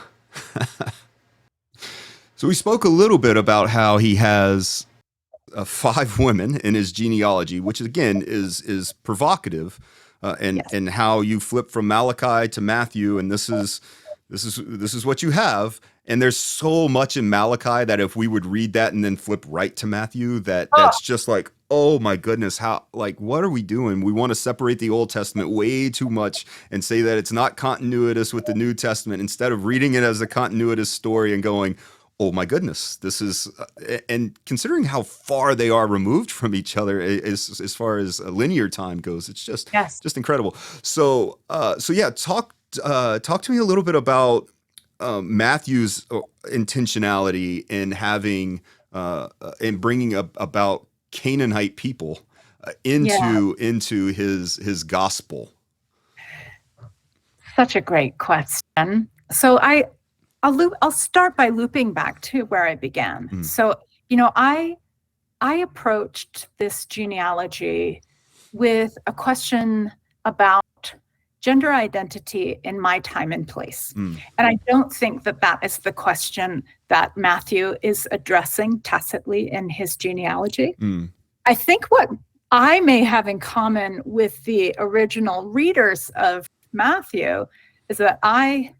So we spoke a little bit about how he has 5 women in his genealogy, which again is provocative, and how you flip from Malachi to Matthew, and this is what you have. And there's so much in Malachi that if we would read that and then flip right to Matthew, that's just like, oh my goodness, how, like, what are we doing? We want to separate the Old Testament way too much and say that it's not continuous with the New Testament, instead of reading it as a continuous story and going, oh my goodness, this is, and considering how far they are removed from each other as far as linear time goes, it's just incredible. So yeah, talk to me a little bit about Matthew's intentionality in having in bringing about Canaanite people into his gospel. Such a great question. So I'll start by looping back to where I began. So, I approached this genealogy with a question about gender identity in my time and place. And I don't think that is the question that Matthew is addressing tacitly in his genealogy. I think what I may have in common with the original readers of Matthew is that I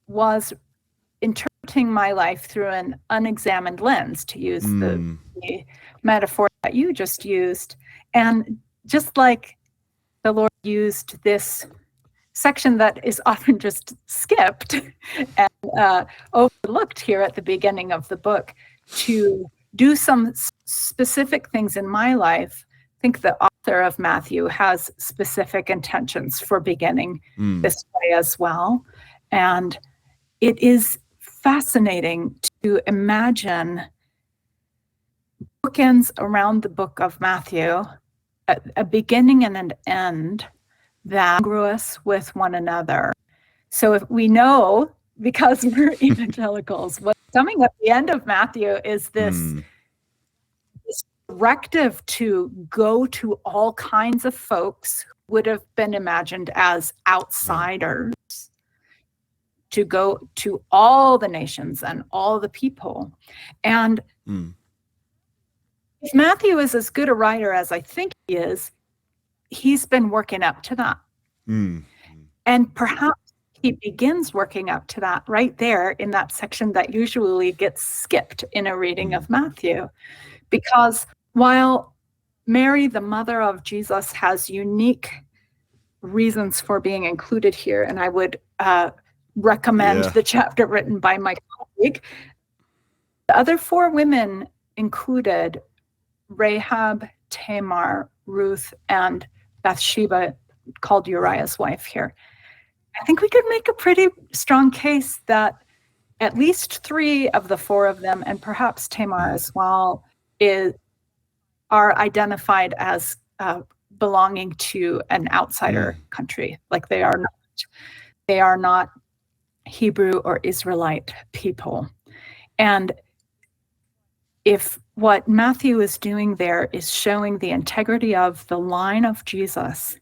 was interpreting my life through an unexamined lens, to use the metaphor that you just used. And just like the Lord used this section that is often just skipped and overlooked here at the beginning of the book to do some specific things in my life, I think the author of Matthew has specific intentions for beginning this way as well. And it is fascinating to imagine bookends around the book of Matthew, a beginning and an end that are congruous with one another. So if we know, because we're evangelicals, what's coming at the end of Matthew is this directive to go to all kinds of folks who would have been imagined as outsiders, to go to all the nations and all the people. And if Matthew is as good a writer as I think he is, he's been working up to that. And perhaps he begins working up to that right there in that section that usually gets skipped in a reading of Matthew. Because while Mary, the mother of Jesus, has unique reasons for being included here, and I would recommend the chapter written by my colleague, the other 4 women included Rahab, Tamar, Ruth, and Bathsheba, called Uriah's wife here. I think we could make a pretty strong case that at least 3 of the 4 of them, and perhaps Tamar as well, are identified as belonging to an outsider country. Like they are not Hebrew or Israelite people. And if what Matthew is doing there is showing the integrity of the line of Jesus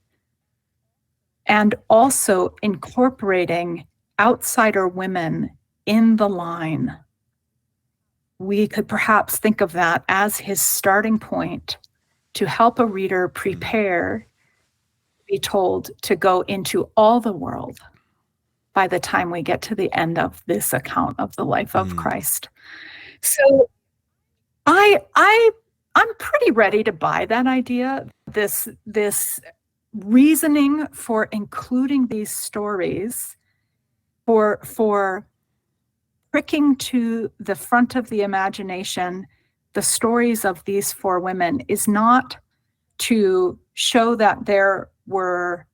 and also incorporating outsider women in the line, we could perhaps think of that as his starting point to help a reader prepare to be told to go into all the world by the time we get to the end of this account of the life of Christ. So I'm pretty ready to buy that idea, this reasoning for including these stories, for pricking to the front of the imagination the stories of these four women is not to show that there were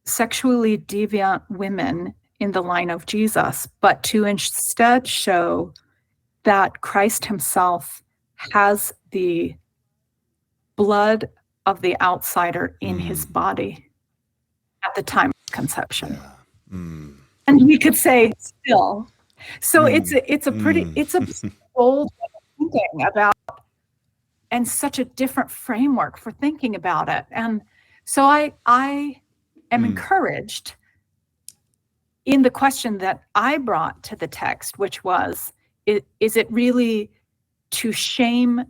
sexually deviant women in the line of Jesus, but to instead show that Christ himself has the blood of the outsider in his body at the time of conception. And we could say still. So it's a bold way of thinking about, and such a different framework for thinking about it. And so I am encouraged in the question that I brought to the text, which was, is it really to shame?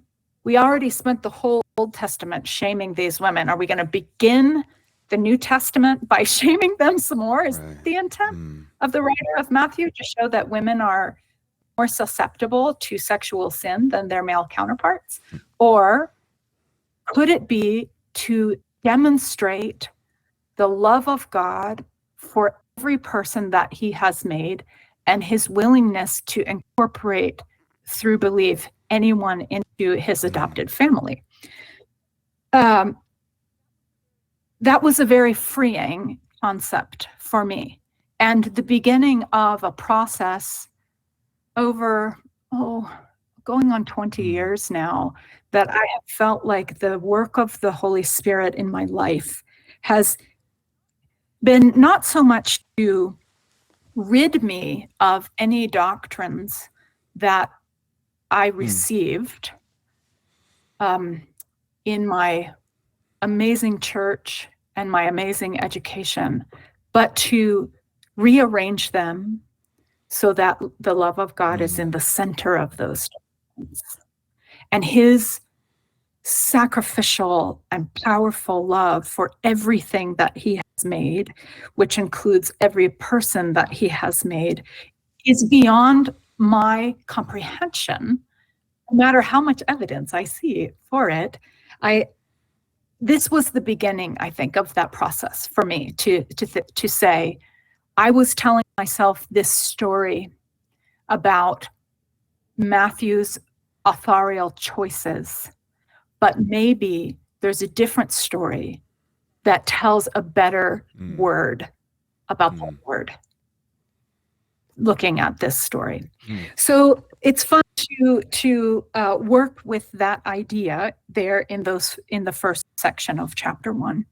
We already spent the whole Old Testament shaming these women. Are we going to begin the New Testament by shaming them some more? Is the intent of the writer of Matthew to show that women are more susceptible to sexual sin than their male counterparts? Or could it be to demonstrate the love of God for every person that he has made and his willingness to incorporate through belief anyone into his adopted family? That was a very freeing concept for me, and the beginning of a process over, going on 20 years now, that I have felt like the work of the Holy Spirit in my life has been not so much to rid me of any doctrines that I received in my amazing church and my amazing education, but to rearrange them so that the love of God is in the center of those doctrines. And his sacrificial and powerful love for everything that he has made, which includes every person that he has made, is beyond my comprehension, no matter how much evidence I see for it. This was the beginning, I think, of that process for me to say, I was telling myself this story about Matthew's authorial choices, but maybe there's a different story that tells a better word about the word, looking at this story. So it's fun to work with that idea there in the first section of chapter 1,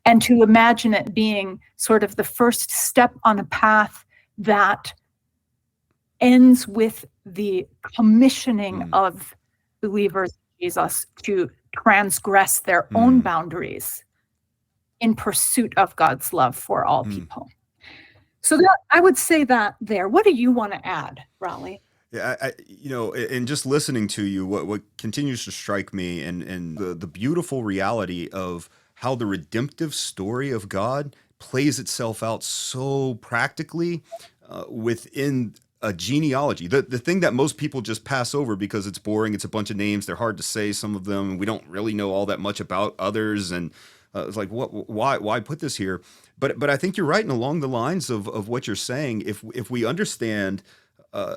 and to imagine it being sort of the first step on a path that ends with the commissioning of believers in Jesus to transgress their own boundaries in pursuit of God's love for all people. So that, I would say that there. What do you want to add, Raleigh? Yeah, and just listening to you, what continues to strike me, and the beautiful reality of how the redemptive story of God plays itself out so practically within a genealogy. The thing that most people just pass over because it's boring, it's a bunch of names, they're hard to say, some of them, and we don't really know all that much about others, and it's like, why put this here? But I think you're right, and along the lines of what you're saying, if we understand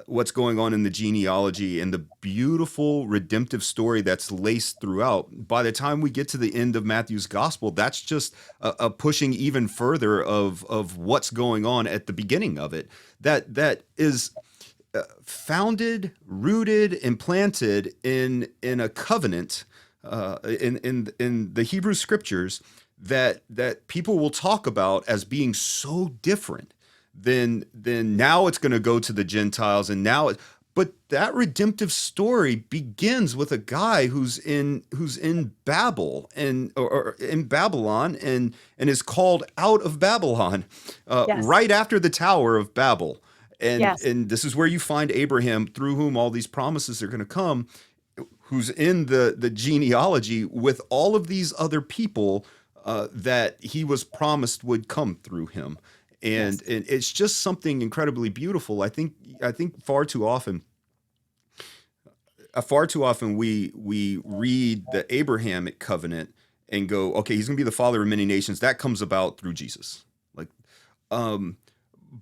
what's going on in the genealogy and the beautiful redemptive story that's laced throughout, by the time we get to the end of Matthew's gospel, that's just a pushing even further of what's going on at the beginning of it. That is founded, rooted, and planted in a covenant in the Hebrew scriptures that people will talk about as being so different. Then now it's going to go to the Gentiles, and but that redemptive story begins with a guy who's in Babel or in Babylon and is called out of Babylon right after the Tower of Babel, and this is where you find Abraham, through whom all these promises are going to come, who's in the genealogy with all of these other people that he was promised would come through him. And it's just something incredibly beautiful. I think far too often we read the Abrahamic covenant and go, okay, he's going to be the father of many nations. That comes about through Jesus.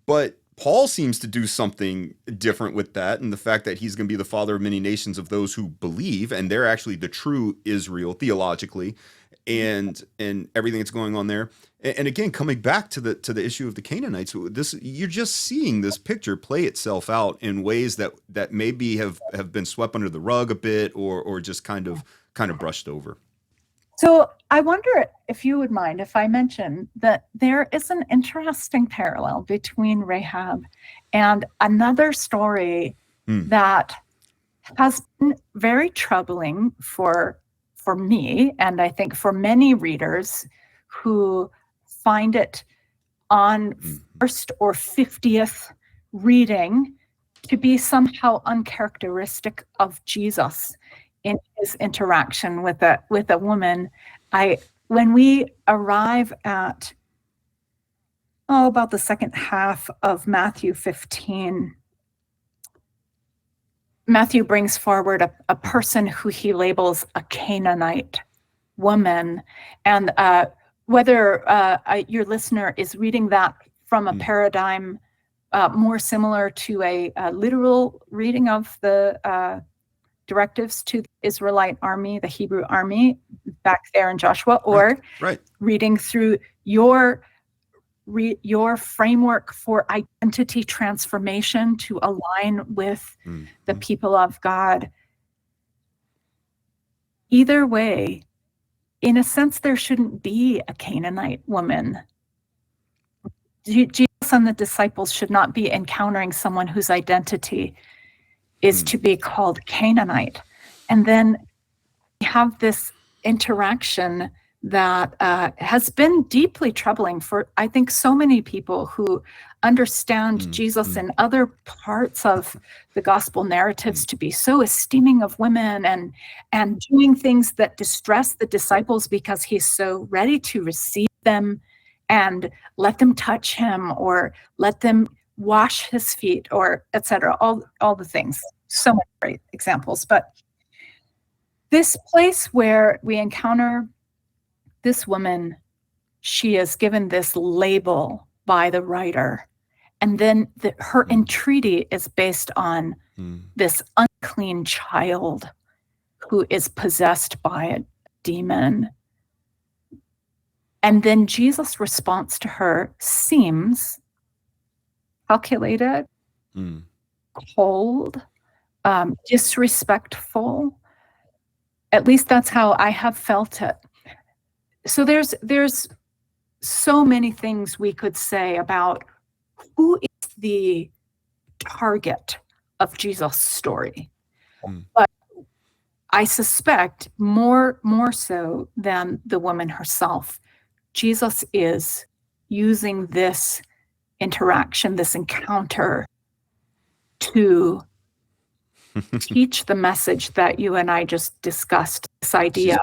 But Paul seems to do something different with that, and the fact that he's going to be the father of many nations of those who believe, and they're actually the true Israel theologically, and everything that's going on there. And again, coming back to the issue of the Canaanites, you're just seeing this picture play itself out in ways that maybe have been swept under the rug a bit, or just kind of brushed over. So I wonder if you would mind if I mention that there is an interesting parallel between Rahab and another story that has been very troubling for me, and I think for many readers who find it on first or 50th reading to be somehow uncharacteristic of Jesus in his interaction with a woman. When we arrive at about the second half of Matthew 15, Matthew brings forward a person who he labels a Canaanite woman, and whether your listener is reading that from a paradigm more similar to a literal reading of the directives to the Israelite army, the Hebrew army back there in Joshua, or reading through your framework for identity transformation to align with the people of God. Either way, in a sense, there shouldn't be a Canaanite woman. Jesus and the disciples should not be encountering someone whose identity is to be called Canaanite. And then we have this interaction that has been deeply troubling for, I think, so many people who understand Jesus in other parts of the gospel narratives to be so esteeming of women and doing things that distress the disciples because he's so ready to receive them and let them touch him or let them wash his feet, or etc. All the things. So many great examples. But this place where we encounter this woman, she is given this label by the writer, and then her entreaty is based on this unclean child who is possessed by a demon. And then Jesus' response to her seems calculated, cold, disrespectful. At least that's how I have felt it. So there's so many things we could say about who is the target of Jesus' story. But I suspect more so than the woman herself, Jesus is using this interaction, this encounter, to teach the message that you and I just discussed, this idea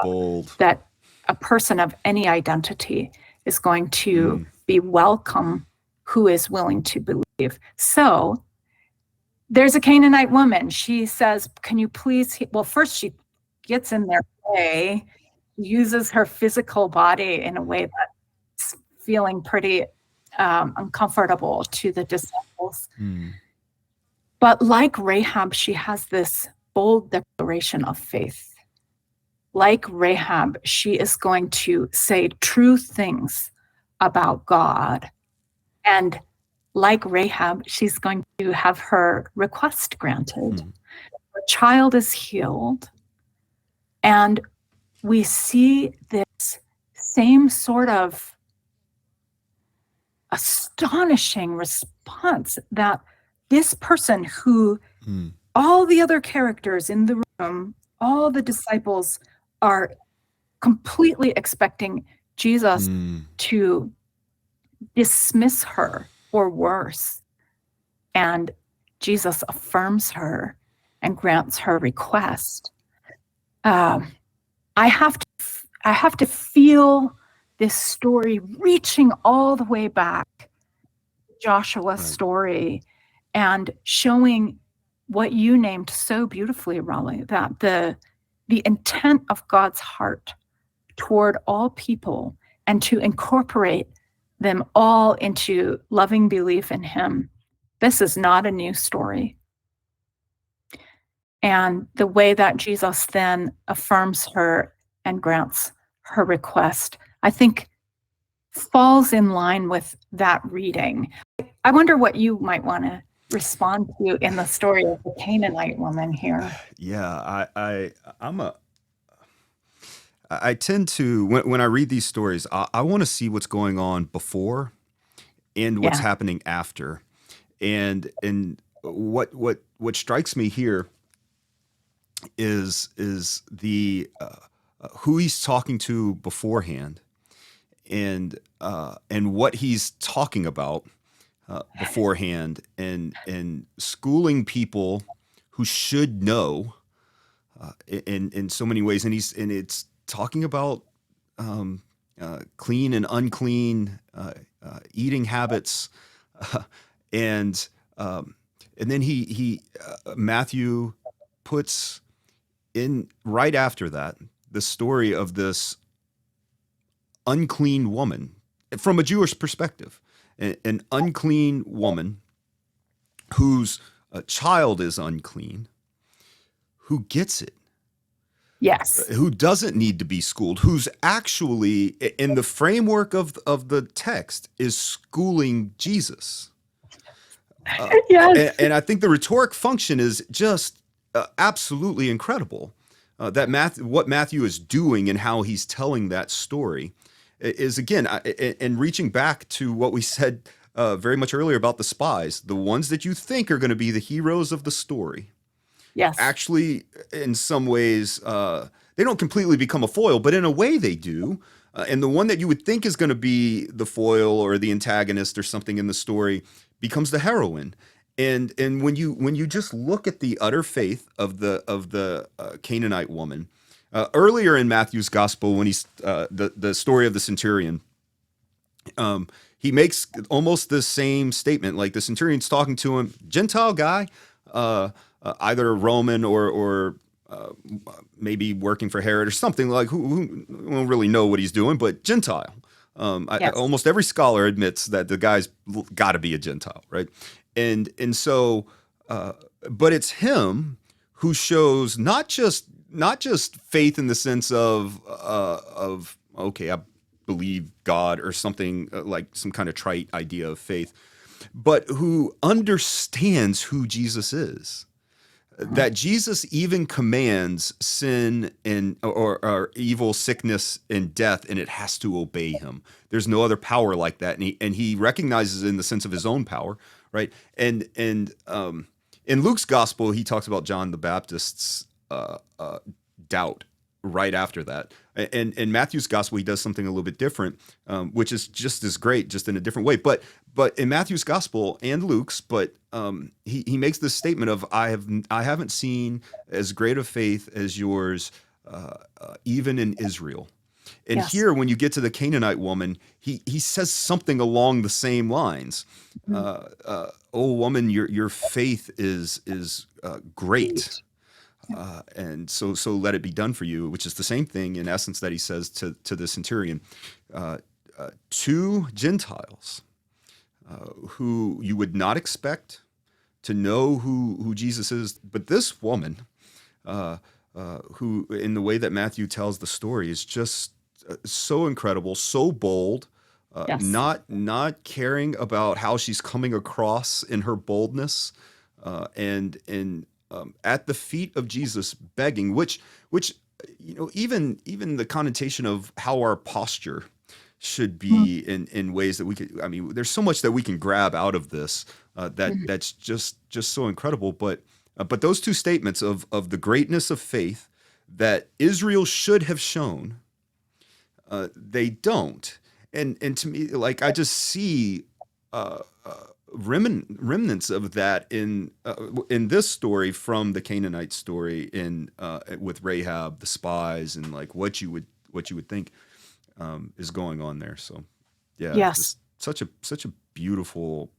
that a person of any identity is going to be welcome who is willing to believe. So there's a Canaanite woman. She says, can you please, well, first she gets in their way, uses her physical body in a way that's feeling pretty uncomfortable to the disciples. But like Rahab, she has this bold declaration of faith. Like Rahab, she is going to say true things about God. And like Rahab, she's going to have her request granted. Her child is healed. And we see this same sort of astonishing response that this person who all the other characters in the room, all the disciples are completely expecting Jesus to dismiss her or worse. And Jesus affirms her and grants her request. I have to feel this story reaching all the way back Joshua story and showing what you named so beautifully, Raleigh, that the intent of God's heart toward all people and to incorporate them all into loving belief in him. This is not a new story. And the way that Jesus then affirms her and grants her request, I think falls in line with that reading. I wonder what you might want to respond to in the story of the Canaanite woman here. Yeah, I tend to, when I read these stories, I want to see what's going on before and what's happening after. And what strikes me here is the who he's talking to beforehand, and what he's talking about beforehand, and schooling people who should know in so many ways, and it's talking about clean and unclean eating habits, and then he Matthew puts in right after that the story of this unclean woman from a Jewish perspective, an unclean woman whose child is unclean, who gets it. Yes. Who doesn't need to be schooled, who's actually, in the framework of the text, is schooling Jesus. Yes. And I think the rhetoric function is just absolutely incredible. What Matthew is doing and how he's telling that story is, again, and reaching back to what we said very much earlier about the spies, the ones that you think are going to be the heroes of the story. Yes. Actually, in some ways, they don't completely become a foil, but in a way they do. And the one that you would think is going to be the foil or the antagonist or something in the story becomes the heroine. And when you just look at the utter faith of the Canaanite woman, earlier in Matthew's gospel, when he's the story of the centurion, he makes almost the same statement. Like, the centurion's talking to him, Gentile guy, either Roman or maybe working for Herod or something, like who don't really know what he's doing, but Gentile. Almost every scholar admits that the guy's got to be a Gentile, right? And so, but it's him who shows not just faith in the sense of okay, I believe God or something like some kind of trite idea of faith, but who understands who Jesus is. That Jesus even commands sin and or evil, sickness, and death, and it has to obey him. There's no other power like that, and he recognizes it in the sense of his own power, right? And in Luke's gospel, he talks about John the Baptist's doubt right after that. And in Matthew's gospel, he does something a little bit different, which is just as great, just in a different way. But in Matthew's gospel and Luke's, but he makes this statement of, I haven't seen as great a faith as yours, even in Israel. And here, when you get to the Canaanite woman, he says something along the same lines. Oh woman, your faith is great. And so let it be done for you, which is the same thing in essence that he says to the centurion. Two Gentiles who you would not expect to know who Jesus is, but this woman, who, in the way that Matthew tells the story, is just so incredible, so bold, not caring about how she's coming across in her boldness, and at the feet of Jesus begging, which even the connotation of how our posture should be in ways that we could. I mean, there's so much that we can grab out of this that's just so incredible. But those two statements of the greatness of faith that Israel should have shown, they don't. And to me, like, I just see remnants of that in this story from the Canaanite story with Rahab, the spies, and like what you would think is going on there. So yeah, just such a beautiful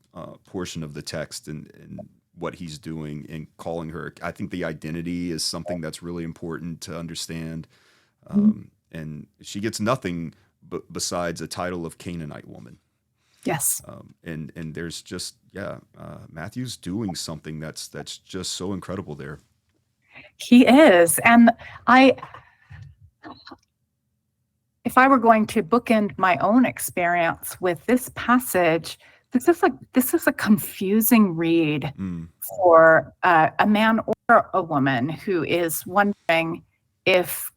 portion of the text and what he's doing in calling her. I think the identity is something that's really important to understand. And she gets nothing besides a title of Canaanite woman. Yes. And there's just, Matthew's doing something that's just so incredible there. He is. And if I were going to bookend my own experience with this passage, this is a confusing read for a man or a woman who is wondering if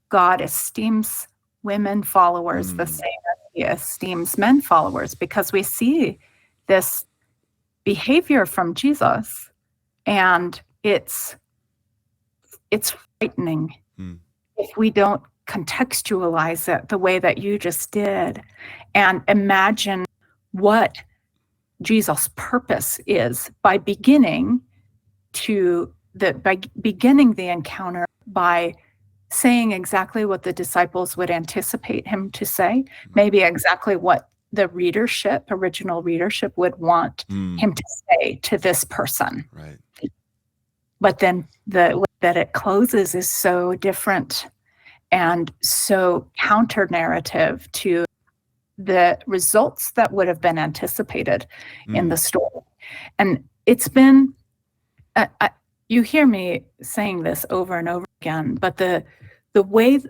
God esteems women followers the same as he esteems men followers, because we see this behavior from Jesus, and it's frightening if we don't contextualize it the way that you just did and imagine what Jesus' purpose is by beginning the encounter by saying exactly what the disciples would anticipate him to say, maybe exactly what the original readership would want him to say to this person. Right. But then the way that it closes is so different and so counter-narrative to the results that would have been anticipated in the story. And it's been, you hear me saying this over and over again, but the way,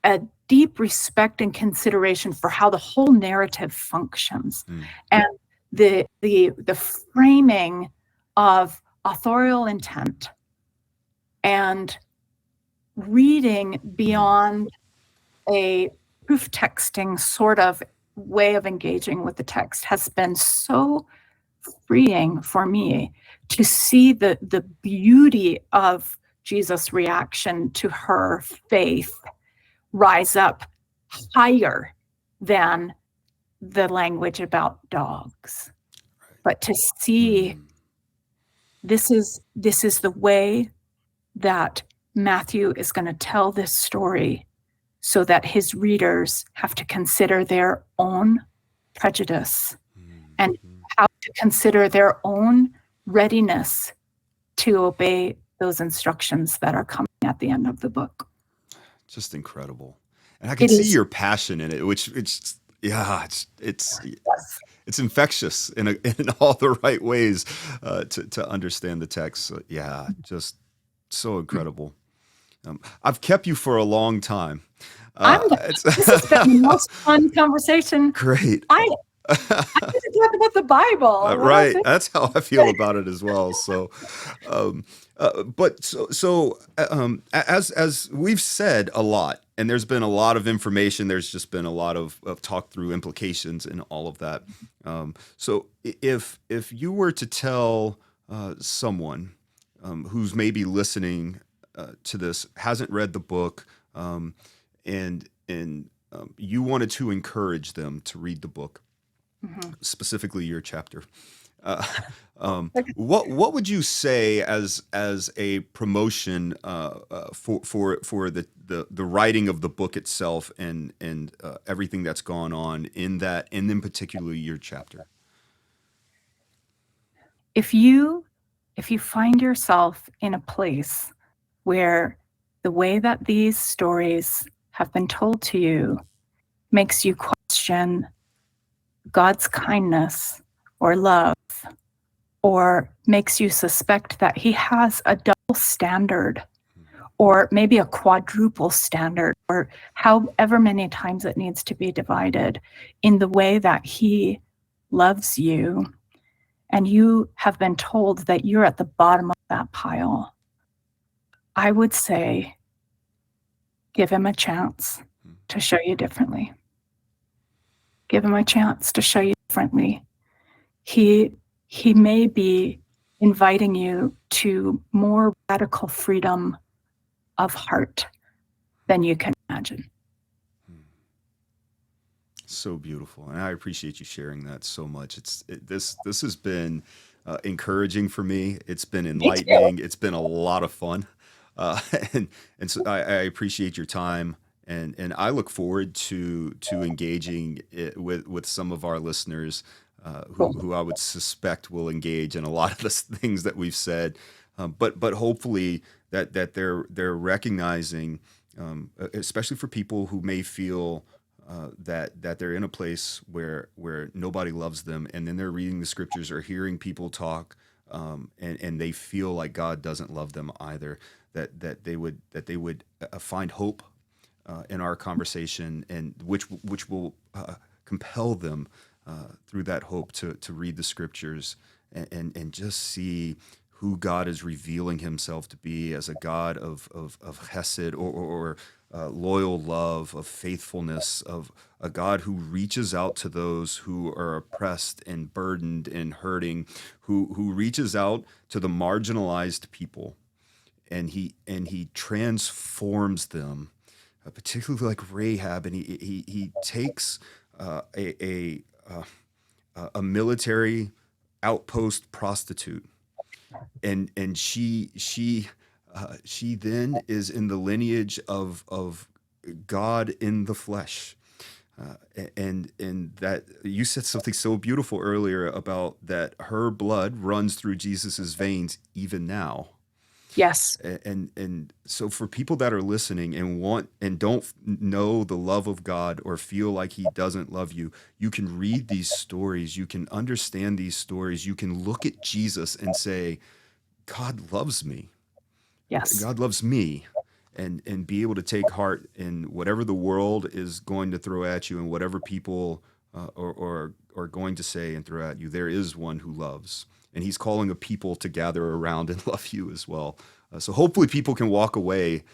a deep respect and consideration for how the whole narrative functions, and the framing of authorial intent and reading beyond a proof texting sort of way of engaging with the text has been so freeing for me to see the beauty of Jesus' reaction to her faith rise up higher than the language about dogs. But to see this is the way that Matthew is going to tell this story, so that his readers have to consider their own prejudice and how to consider their own readiness to obey those instructions that are coming at the end of the book. Just incredible. And I can see your passion in it, which it's infectious in all the right ways to understand the text. So, just so incredible. I've kept you for a long time. This has been the most fun conversation. Great. I get to talk about the Bible. Right. That's how I feel about it as well. So, as we've said a lot, and there's been a lot of information, there's just been a lot of talk through implications and all of that. So if you were to tell someone who's maybe listening to this, hasn't read the book, and you wanted to encourage them to read the book, specifically your chapter, what would you say as a promotion for the writing of the book itself and everything that's gone on in that, and in particular your chapter? If you find yourself in a place where the way that these stories have been told to you makes you question God's kindness or love, or makes you suspect that he has a double standard, or maybe a quadruple standard, or however many times it needs to be divided in the way that he loves you, and you have been told that you're at the bottom of that pile, I would say, give him a chance to show you differently. Give him a chance to show you differently. He may be inviting you to more radical freedom of heart than you can imagine. So beautiful, and I appreciate you sharing that so much. This has been encouraging for me. It's been enlightening. It's been a lot of fun, and so I appreciate your time, and I look forward to engaging with some of our listeners who I would suspect will engage in a lot of the things that we've said, but hopefully that they're recognizing, especially for people who may feel that they're in a place where nobody loves them, and then they're reading the scriptures or hearing people talk, and they feel like God doesn't love them either. That they would find hope in our conversation, and which will compel them through that hope to read the scriptures and just see who God is revealing himself to be as a God of chesed or loyal love, of faithfulness, of a God who reaches out to those who are oppressed and burdened and hurting, who reaches out to the marginalized people, and he transforms them, particularly like Rahab, and he takes a military outpost prostitute, and she then is in the lineage of God in the flesh, and that you said something so beautiful earlier about that her blood runs through Jesus's veins even now. Yes. And so for people that are listening and want and don't know the love of God or feel like he doesn't love you, you can read these stories, you can understand these stories, you can look at Jesus and say, God loves me. Yes. God loves me, and be able to take heart in whatever the world is going to throw at you and whatever people are going to say and throw at you. There is one who loves. And he's calling a people to gather around and love you as well. So hopefully people can walk away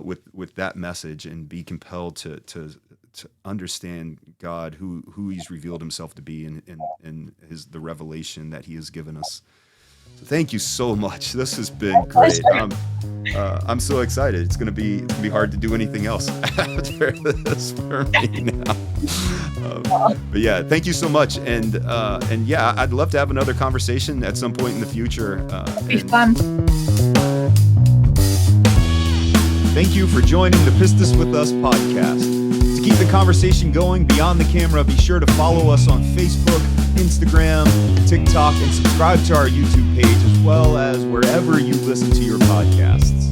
with that message and be compelled to understand God, who he's revealed himself to be, in the revelation that he has given us. So thank you so much. This has been great. I'm so excited. It's gonna be hard to do anything else after this for me now. But yeah, thank you so much. And yeah, I'd love to have another conversation at some point in the future. Be fun. Thank you for joining the Pistis with Us podcast. To keep the conversation going beyond the camera, be sure to follow us on Facebook, Instagram, TikTok, and subscribe to our YouTube page, as well as wherever you listen to your podcasts.